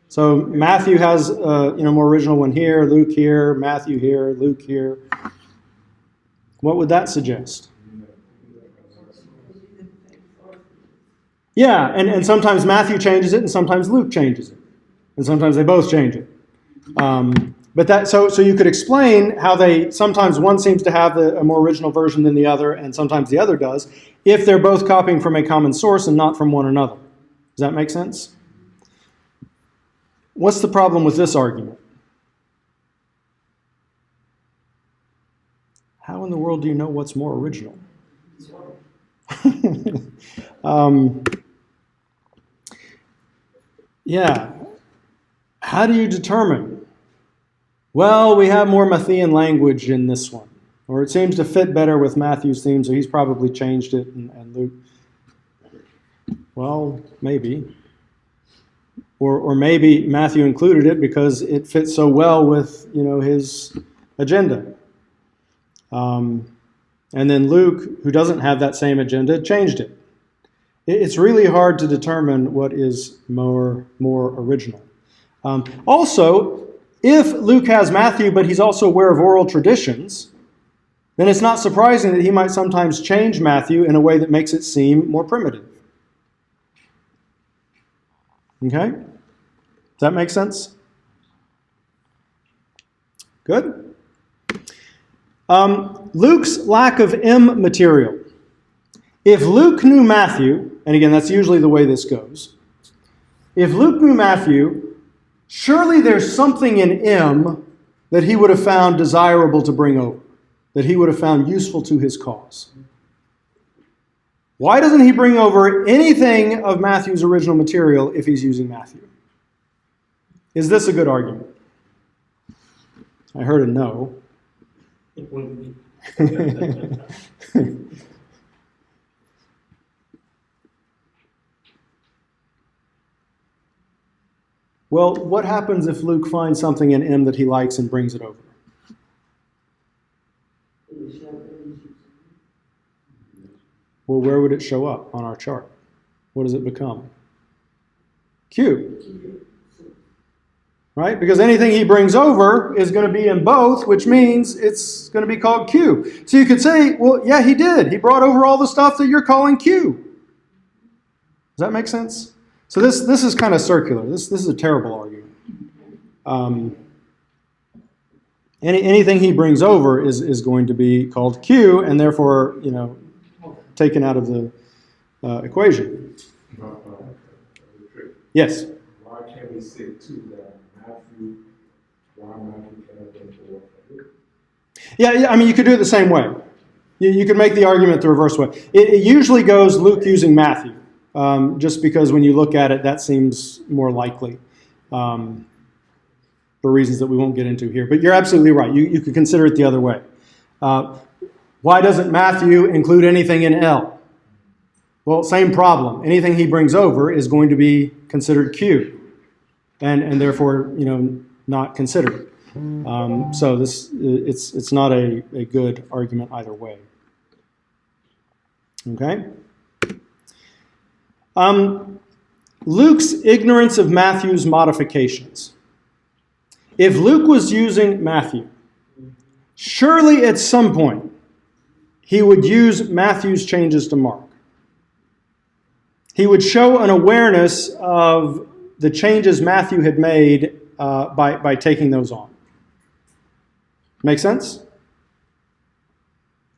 So Matthew has more original one here, Luke here, Matthew here, Luke here. What would that suggest? Yeah, and sometimes Matthew changes it, and sometimes Luke changes it, and sometimes they both change it. But that so you could explain how they sometimes one seems to have a more original version than the other, and sometimes the other does, if they're both copying from a common source and not from one another. Does that make sense? What's the problem with this argument? How in the world do you know what's more original? Yeah. How do you determine? Well, we have more Matthean language in this one. Or it seems to fit better with Matthew's theme, so he's probably changed it, and Luke. Well, maybe. Or maybe Matthew included it because it fits so well with his agenda. And then Luke, who doesn't have that same agenda, changed it. It's really hard to determine what is more original. Also, if Luke has Matthew, but he's also aware of oral traditions, then it's not surprising that he might sometimes change Matthew in a way that makes it seem more primitive. Okay? Does that make sense? Good. Luke's lack of M material. If Luke knew Matthew, and again, that's usually the way this goes. If Luke knew Matthew, surely there's something in M that he would have found desirable to bring over, that he would have found useful to his cause. Why doesn't he bring over anything of Matthew's original material if he's using Matthew? Is this a good argument? I heard a no. It wouldn't be. Well, what happens if Luke finds something in M that he likes and brings it over? Well, where would it show up on our chart? What does it become? Q. Right? Because anything he brings over is going to be in both, which means it's going to be called Q. So you could say, well, yeah, he did. He brought over all the stuff that you're calling Q. Does that make sense? So this is kind of circular. This is a terrible argument. Anything he brings over is going to be called Q, and therefore, taken out of the equation. Yes. Why can't we say too that Matthew cannot go to work? Yeah. I mean, you could do it the same way. You could make the argument the reverse way. It usually goes Luke using Matthew. Just because when you look at it, that seems more likely for reasons that we won't get into here. But you're absolutely right. You could consider it the other way. Why doesn't Matthew include anything in L? Well, same problem. Anything he brings over is going to be considered Q, and therefore, not considered. So it's not a good argument either way. Okay. Luke's ignorance of Matthew's modifications. If Luke was using Matthew, surely at some point he would use Matthew's changes to Mark. He would show an awareness of the changes Matthew had made by taking those on. Make sense?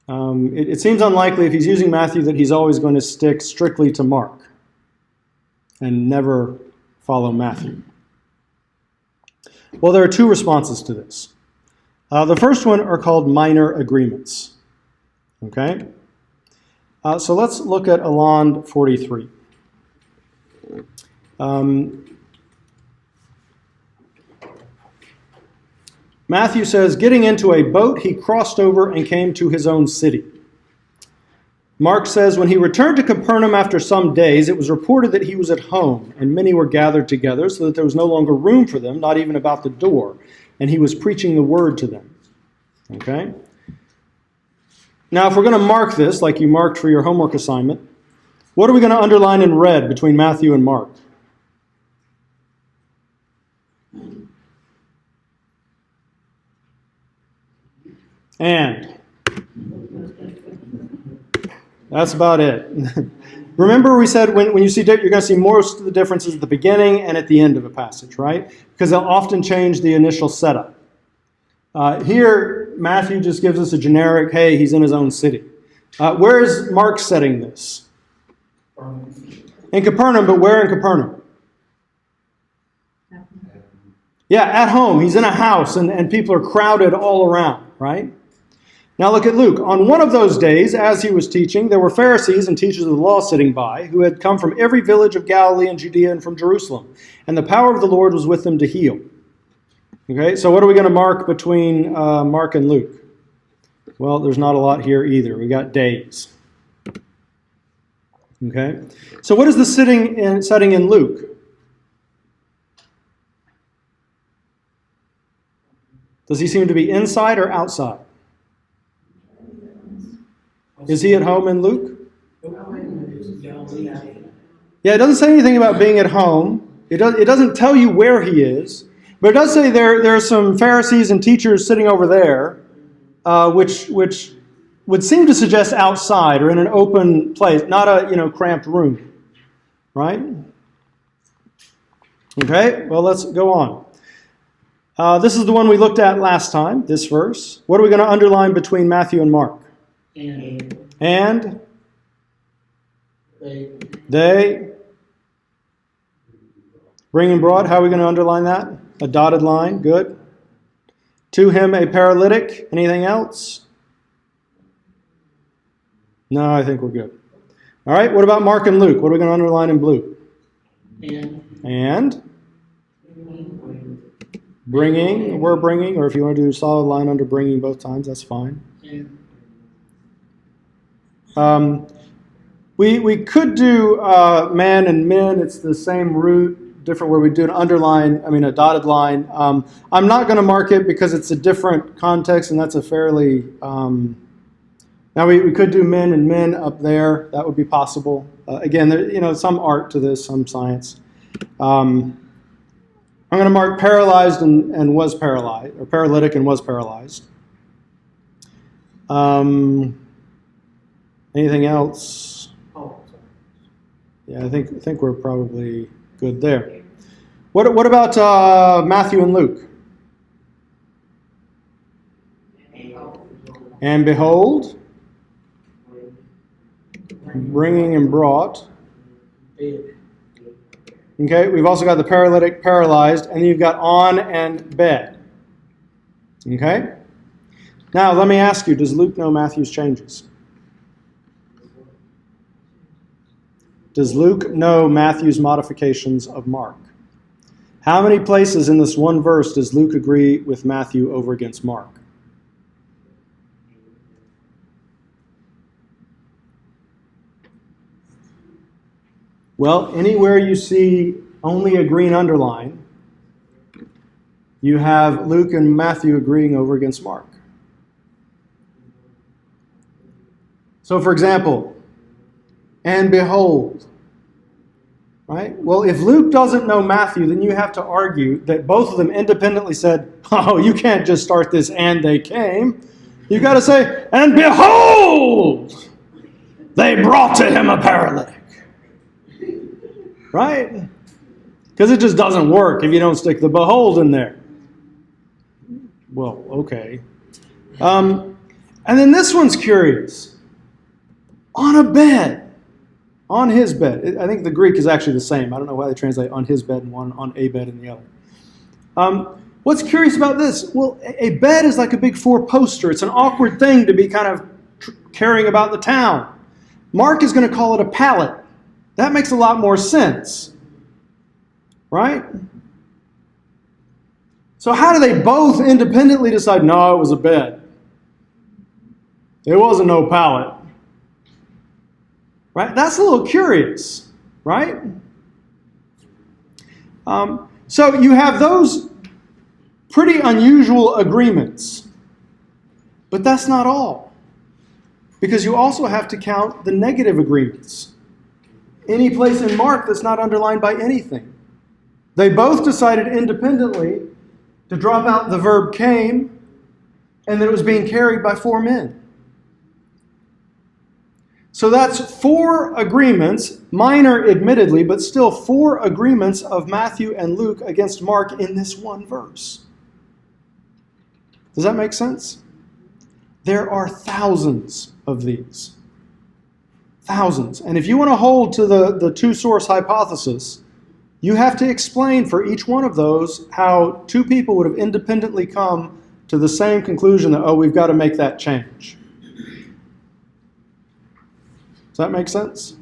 It seems unlikely if he's using Matthew that he's always going to stick strictly to Mark and never follow Matthew. Well, there are two responses to this. The first one are called minor agreements. Okay? So let's look at Alond 43. Matthew says, getting into a boat, he crossed over and came to his own city. Mark says, when he returned to Capernaum after some days, it was reported that he was at home, and many were gathered together, so that there was no longer room for them, not even about the door, and he was preaching the word to them. Okay? Now, if we're going to mark this, like you marked for your homework assignment, what are we going to underline in red between Matthew and Mark? And. That's about it. Remember we said when you see, you're going to see most of the differences at the beginning and at the end of a passage, right? Because they'll often change the initial setup. Here, Matthew just gives us a generic, hey, he's in his own city. Where is Mark setting this? In Capernaum, but where in Capernaum? Yeah, at home. He's in a house, and people are crowded all around, right? Now look at Luke. On one of those days, as he was teaching, there were Pharisees and teachers of the law sitting by, who had come from every village of Galilee and Judea and from Jerusalem. And the power of the Lord was with them to heal. Okay, so what are we going to mark between Mark and Luke? Well, there's not a lot here either. We got days. Okay, so what is the setting in Luke? Does he seem to be inside or outside? Is he at home in Luke? Yeah, it doesn't say anything about being at home. It doesn't tell you where he is. But it does say there are some Pharisees and teachers sitting over there, which would seem to suggest outside or in an open place, not a cramped room. Right? Okay, well, let's go on. This is the one we looked at last time, this verse. What are we going to underline between Matthew and Mark? And they bringing broad. How are we going to underline that? A dotted line. Good. To him a paralytic. Anything else? No, I think we're good. All right. What about Mark and Luke? What are we going to underline in blue? And bringing. We're bringing. Or if you want to do a solid line under bringing both times, that's fine. We could do man and men. It's the same root, different where we do a dotted line. I'm not going to mark it because it's a different context, and that's a fairly... now we could do men and men up there. That would be possible. Again, there, some art to this, some science. I'm going to mark paralyzed and was paralyzed, or paralytic and was paralyzed. Anything else? Yeah, I think we're probably good there. What about Matthew and Luke? And behold, bringing and brought. Okay, we've also got the paralytic, paralyzed, and then you've got on and bed. Okay? Now, let me ask you, does Luke know Matthew's changes? Does Luke know Matthew's modifications of Mark? How many places in this one verse does Luke agree with Matthew over against Mark? Well, anywhere you see only a green underline, you have Luke and Matthew agreeing over against Mark. So, for example, and behold, right? Well, if Luke doesn't know Matthew, then you have to argue that both of them independently said, oh, you can't just start this and they came. You've got to say, and behold, they brought to him a paralytic. Right? Because it just doesn't work if you don't stick the behold in there. Well, okay. And then this one's curious. On a bed. On his bed. I think the Greek is actually the same. I don't know why they translate on his bed in one, on a bed in the other. What's curious about this? Well, a bed is like a big four-poster. It's an awkward thing to be kind of carrying about the town. Mark is going to call it a pallet. That makes a lot more sense. Right? So how do they both independently decide, no, it was a bed? It wasn't no pallet. Right? That's a little curious, right? So you have those pretty unusual agreements. But that's not all. Because you also have to count the negative agreements. Any place in Mark that's not underlined by anything. They both decided independently to drop out the verb came and that it was being carried by 4 men. So that's 4 agreements, minor admittedly, but still 4 agreements of Matthew and Luke against Mark in this one verse. Does that make sense? There are thousands of these. Thousands. And if you want to hold to the two-source hypothesis, you have to explain for each one of those how 2 people would have independently come to the same conclusion that, oh, we've got to make that change. Does that make sense?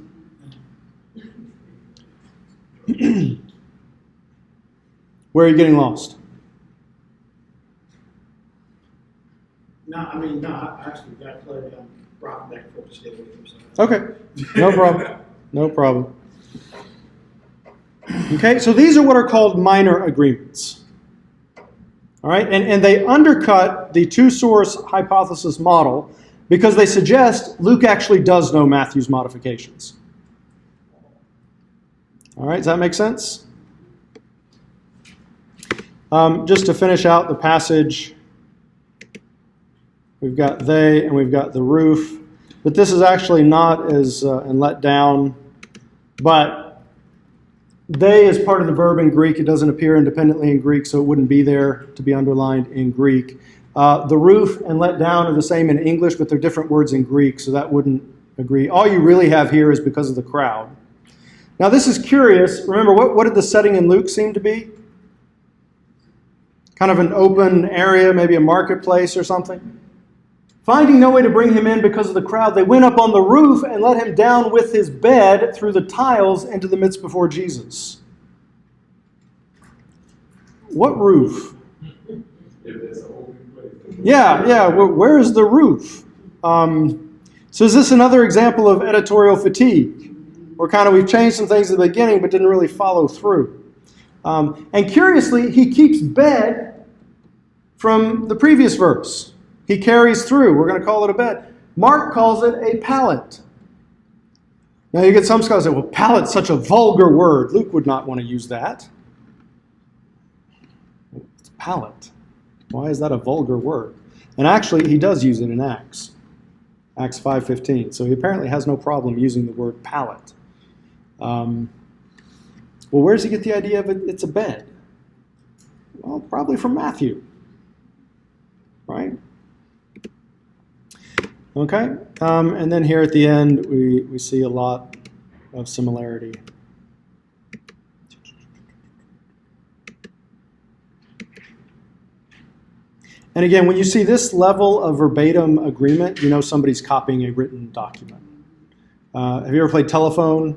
Where are you getting lost? No, I actually got clarity. I'm rocking back and forth to stay with him. So. Okay, no problem. No problem. Okay, so these are what are called minor agreements. All right, and they undercut the two-source hypothesis model because they suggest Luke actually does know Matthew's modifications. All right, does that make sense? Just to finish out the passage, we've got they and we've got the roof. But this is actually not as and let down, but they is part of the verb in Greek. It doesn't appear independently in Greek, so it wouldn't be there to be underlined in Greek. The roof and let down are the same in English, but they're different words in Greek, so that wouldn't agree. All you really have here is because of the crowd. Now this is curious. Remember, what did the setting in Luke seem to be? Kind of an open area, maybe a marketplace or something. Finding no way to bring him in because of the crowd, they went up on the roof and let him down with his bed through the tiles into the midst before Jesus. What roof? Yeah, where is the roof? So is this another example of editorial fatigue? Where kind of we've changed some things at the beginning but didn't really follow through. And curiously, he keeps bed from the previous verse. He carries through. We're going to call it a bed. Mark calls it a pallet. Now you get some scholars say, well, pallet's such a vulgar word. Luke would not want to use that. It's pallet. Why is that a vulgar word? And actually, he does use it in Acts. Acts 5:15. So he apparently has no problem using the word pallet. Well, where does he get the idea of it's a bed? Well, probably from Matthew. Right? Okay, and then here at the end, we see a lot of similarity. And again, when you see this level of verbatim agreement, you know somebody's copying a written document. Have you ever played telephone?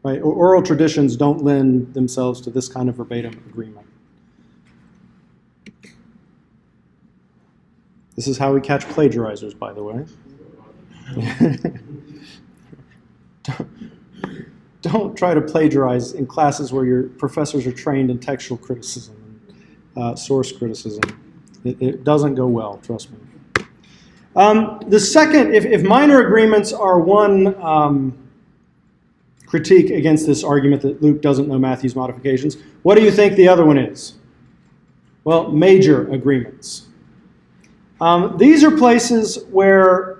Right? Oral traditions don't lend themselves to this kind of verbatim agreement. This is how we catch plagiarizers, by the way. Don't try to plagiarize in classes where your professors are trained in textual criticism and source criticism. It doesn't go well, trust me. The second, if minor agreements are one critique against this argument that Luke doesn't know Matthew's modifications, what do you think the other one is? Well, major agreements. These are places where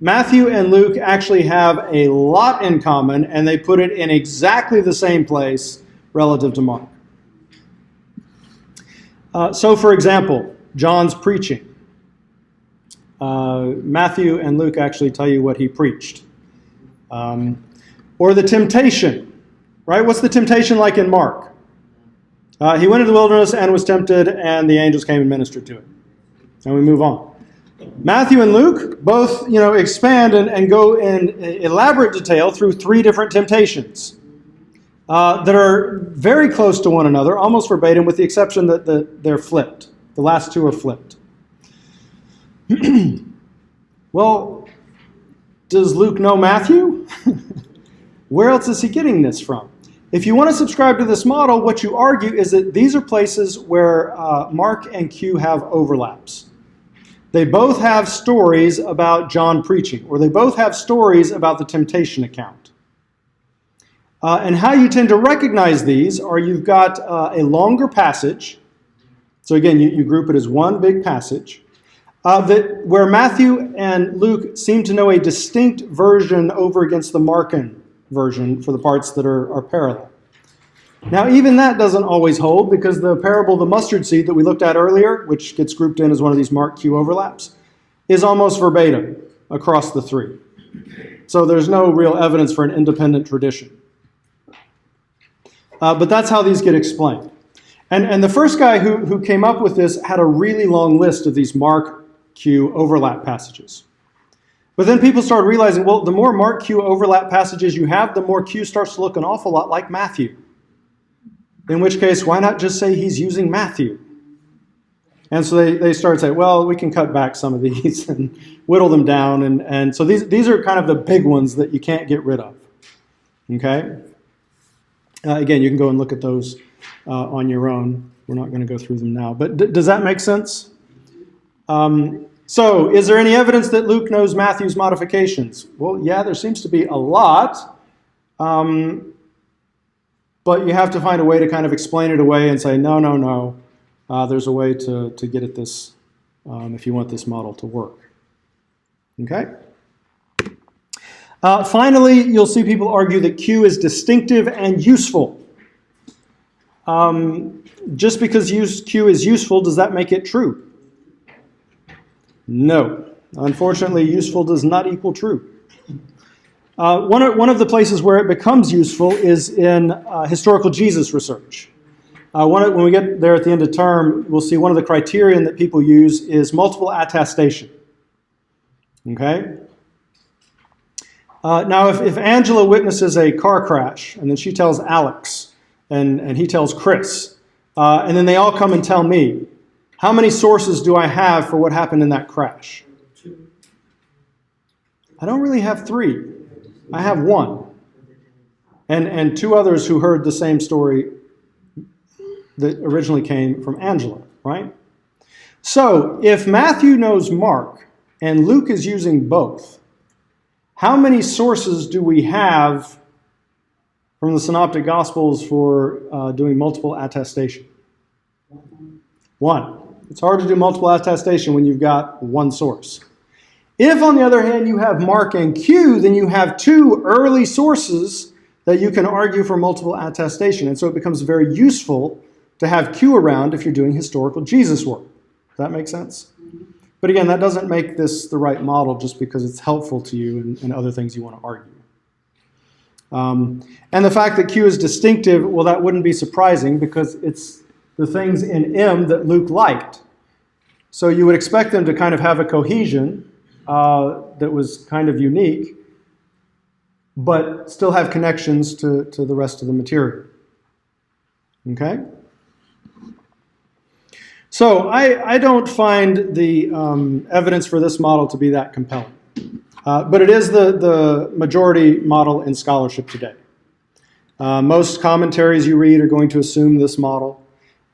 Matthew and Luke actually have a lot in common, and they put it in exactly the same place relative to Mark. So, for example, John's preaching. Matthew and Luke actually tell you what he preached. Or the temptation, right? What's the temptation like in Mark? He went into the wilderness and was tempted, and the angels came and ministered to him. And we move on. Matthew and Luke both, expand and go in elaborate detail through 3 different temptations that are very close to one another, almost verbatim, with the exception that they're flipped. The last 2 are flipped. Well, does Luke know Matthew? Where else is he getting this from? If you want to subscribe to this model, what you argue is that these are places where Mark and Q have overlaps. They both have stories about John preaching, or they both have stories about the temptation account. And how you tend to recognize these are you've got a longer passage. So again, you group it as one big passage. Where Matthew and Luke seem to know a distinct version over against the Markan version for the parts that are parallel. Now, even that doesn't always hold, because the parable of the mustard seed that we looked at earlier, which gets grouped in as one of these Mark Q overlaps, is almost verbatim across the 3. So there's no real evidence for an independent tradition. But that's how these get explained. And the first guy who came up with this had a really long list of these Mark Q overlap passages. But then people started realizing, well, the more Mark Q overlap passages you have, the more Q starts to look an awful lot like Matthew. In which case, why not just say he's using Matthew? And so they started saying, well, we can cut back some of these and whittle them down. And so these are kind of the big ones that you can't get rid of. Okay? Again, you can go and look at those on your own. We're not going to go through them now. But does that make sense? So, is there any evidence that Luke knows Matthew's modifications? Well, yeah, there seems to be a lot. But you have to find a way to kind of explain it away and say, no. There's a way to get at this if you want this model to work. Okay? Finally, you'll see people argue that Q is distinctive and useful. Just because Q is useful, does that make it true? No. Unfortunately, useful does not equal true. One of the places where it becomes useful is in historical Jesus research. When we get there at the end of term, we'll see one of the criterion that people use is multiple attestation. Okay? Now, if Angela witnesses a car crash, and then she tells Alex, and he tells Chris, and then they all come and tell me, how many sources do I have for what happened in that crash? I don't really have 3. I have 1. And 2 others who heard the same story that originally came from Angela, right? So, if Matthew knows Mark and Luke is using both, how many sources do we have from the Synoptic Gospels for doing multiple attestation? 1. It's hard to do multiple attestation when you've got 1 source. If, on the other hand, you have Mark and Q, then you have 2 early sources that you can argue for multiple attestation. And so it becomes very useful to have Q around if you're doing historical Jesus work. Does that make sense? But again, that doesn't make this the right model just because it's helpful to you and other things you want to argue. And the fact that Q is distinctive, well, that wouldn't be surprising because it's the things in M that Luke liked. So you would expect them to kind of have a cohesion that was kind of unique, but still have connections to the rest of the material. Okay? So I don't find the evidence for this model to be that compelling. But it is the majority model in scholarship today. Most commentaries you read are going to assume this model.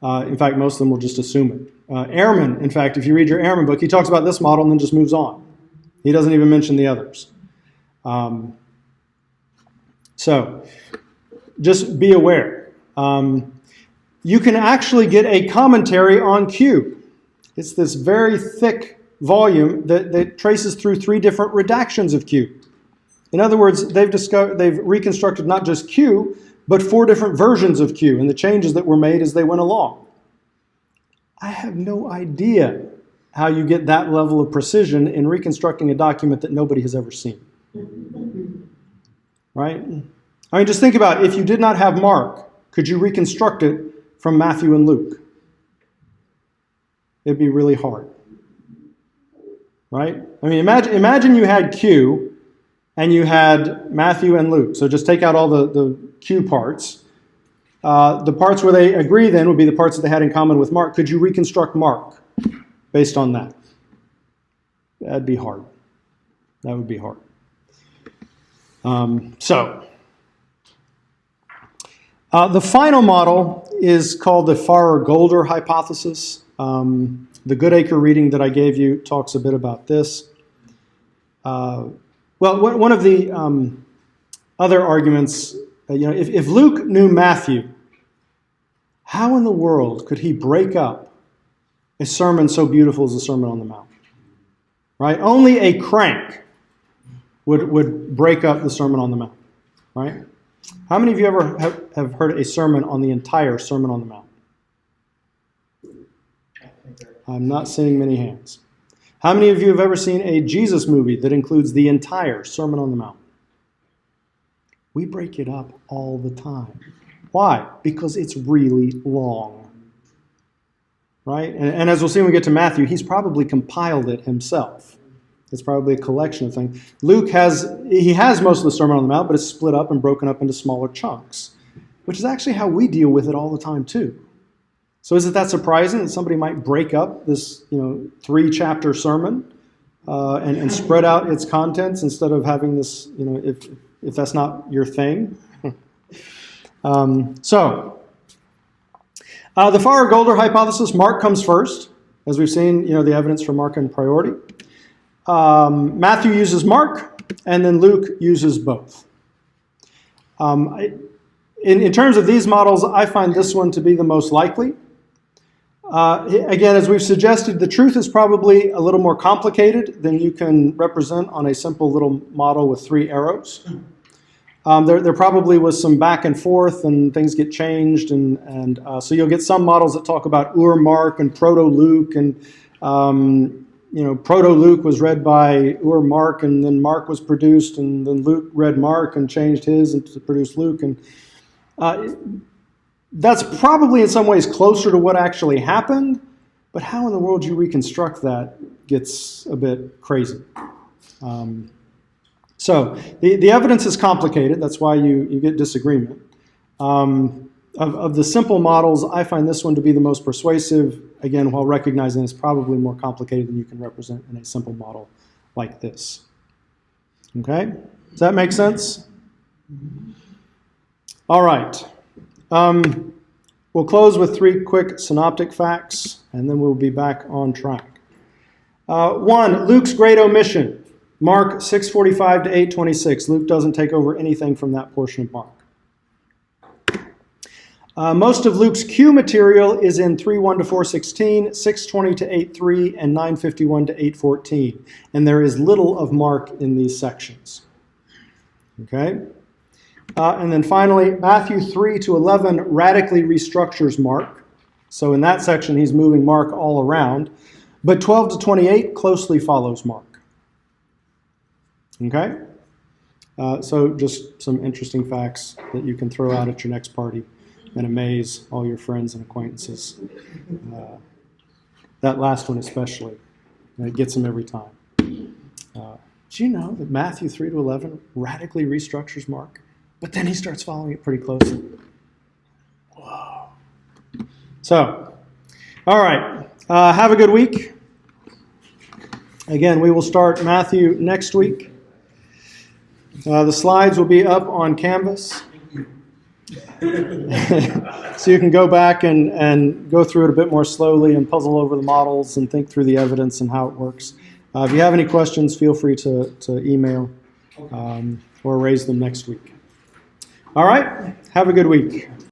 In fact, most of them will just assume it. Ehrman, in fact, if you read your Ehrman book, he talks about this model and then just moves on. He doesn't even mention the others. So just be aware. You can actually get a commentary on Q. It's this very thick volume that traces through 3 different redactions of Q. In other words, they've reconstructed not just Q, but 4 different versions of Q and the changes that were made as they went along. I have no idea how you get that level of precision in reconstructing a document that nobody has ever seen. Right? I mean, just think about it. If you did not have Mark, could you reconstruct it from Matthew and Luke? It'd be really hard. Right? I mean, imagine you had Q and you had Matthew and Luke. So just take out all the Q parts. The parts where they agree then would be the parts that they had in common with Mark. Could you reconstruct Mark based on that? That'd be hard. That would be hard. The final model is called the Farrer-Golder hypothesis. The Goodacre reading that I gave you talks a bit about this. Well, one of the other arguments, if Luke knew Matthew, how in the world could he break up a sermon so beautiful as the Sermon on the Mount? Right? Only a crank would break up the Sermon on the Mount. Right? How many of you ever have heard a sermon on the entire Sermon on the Mount? I'm not seeing many hands. How many of you have ever seen a Jesus movie that includes the entire Sermon on the Mount? We break it up all the time. Why? Because it's really long. Right? And as we'll see when we get to Matthew, he's probably compiled it himself. It's probably a collection of things. Luke has most of the Sermon on the Mount, but it's split up and broken up into smaller chunks, which is actually how we deal with it all the time too. So is it that surprising that somebody might break up this 3-chapter sermon and spread out its contents instead of having this, if that's not your thing? The Farrer-Golder hypothesis, Mark comes first. As we've seen, the evidence for Mark in priority. Matthew uses Mark, and then Luke uses both. In terms of these models, I find this one to be the most likely. Again, as we've suggested, the truth is probably a little more complicated than you can represent on a simple little model with 3 arrows. There probably was some back and forth, and things get changed, and so you'll get some models that talk about Ur-Mark and Proto-Luke, and Proto-Luke was read by Ur-Mark, and then Mark was produced, and then Luke read Mark and changed his and to produce Luke, and that's probably in some ways closer to what actually happened, but how in the world you reconstruct that gets a bit crazy. So the evidence is complicated. That's why you get disagreement. Of the simple models, I find this one to be the most persuasive, again, while recognizing it's probably more complicated than you can represent in a simple model like this. Okay? Does that make sense? All right. We'll close with 3 quick synoptic facts, and then we'll be back on track. 1, Luke's great omission. Mark 6:45 to 8:26. Luke doesn't take over anything from that portion of Mark. Most of Luke's Q material is in 3:1 to 4:16, 6:20 to 8:3, and 9:51 to 8:14. And there is little of Mark in these sections. Okay? And then finally, Matthew 3 to 11 radically restructures Mark. So in that section, he's moving Mark all around. But 12 to 28 closely follows Mark. Okay? So just some interesting facts that you can throw out at your next party and amaze all your friends and acquaintances. That last one especially. It gets them every time. Do you know that Matthew 3 to 11 radically restructures Mark? But then he starts following it pretty closely. Whoa. So, all right. Have a good week. Again, we will start Matthew next week. The slides will be up on Canvas. So you can go back and go through it a bit more slowly and puzzle over the models and think through the evidence and how it works. If you have any questions, feel free to email or raise them next week. All right. Have a good week.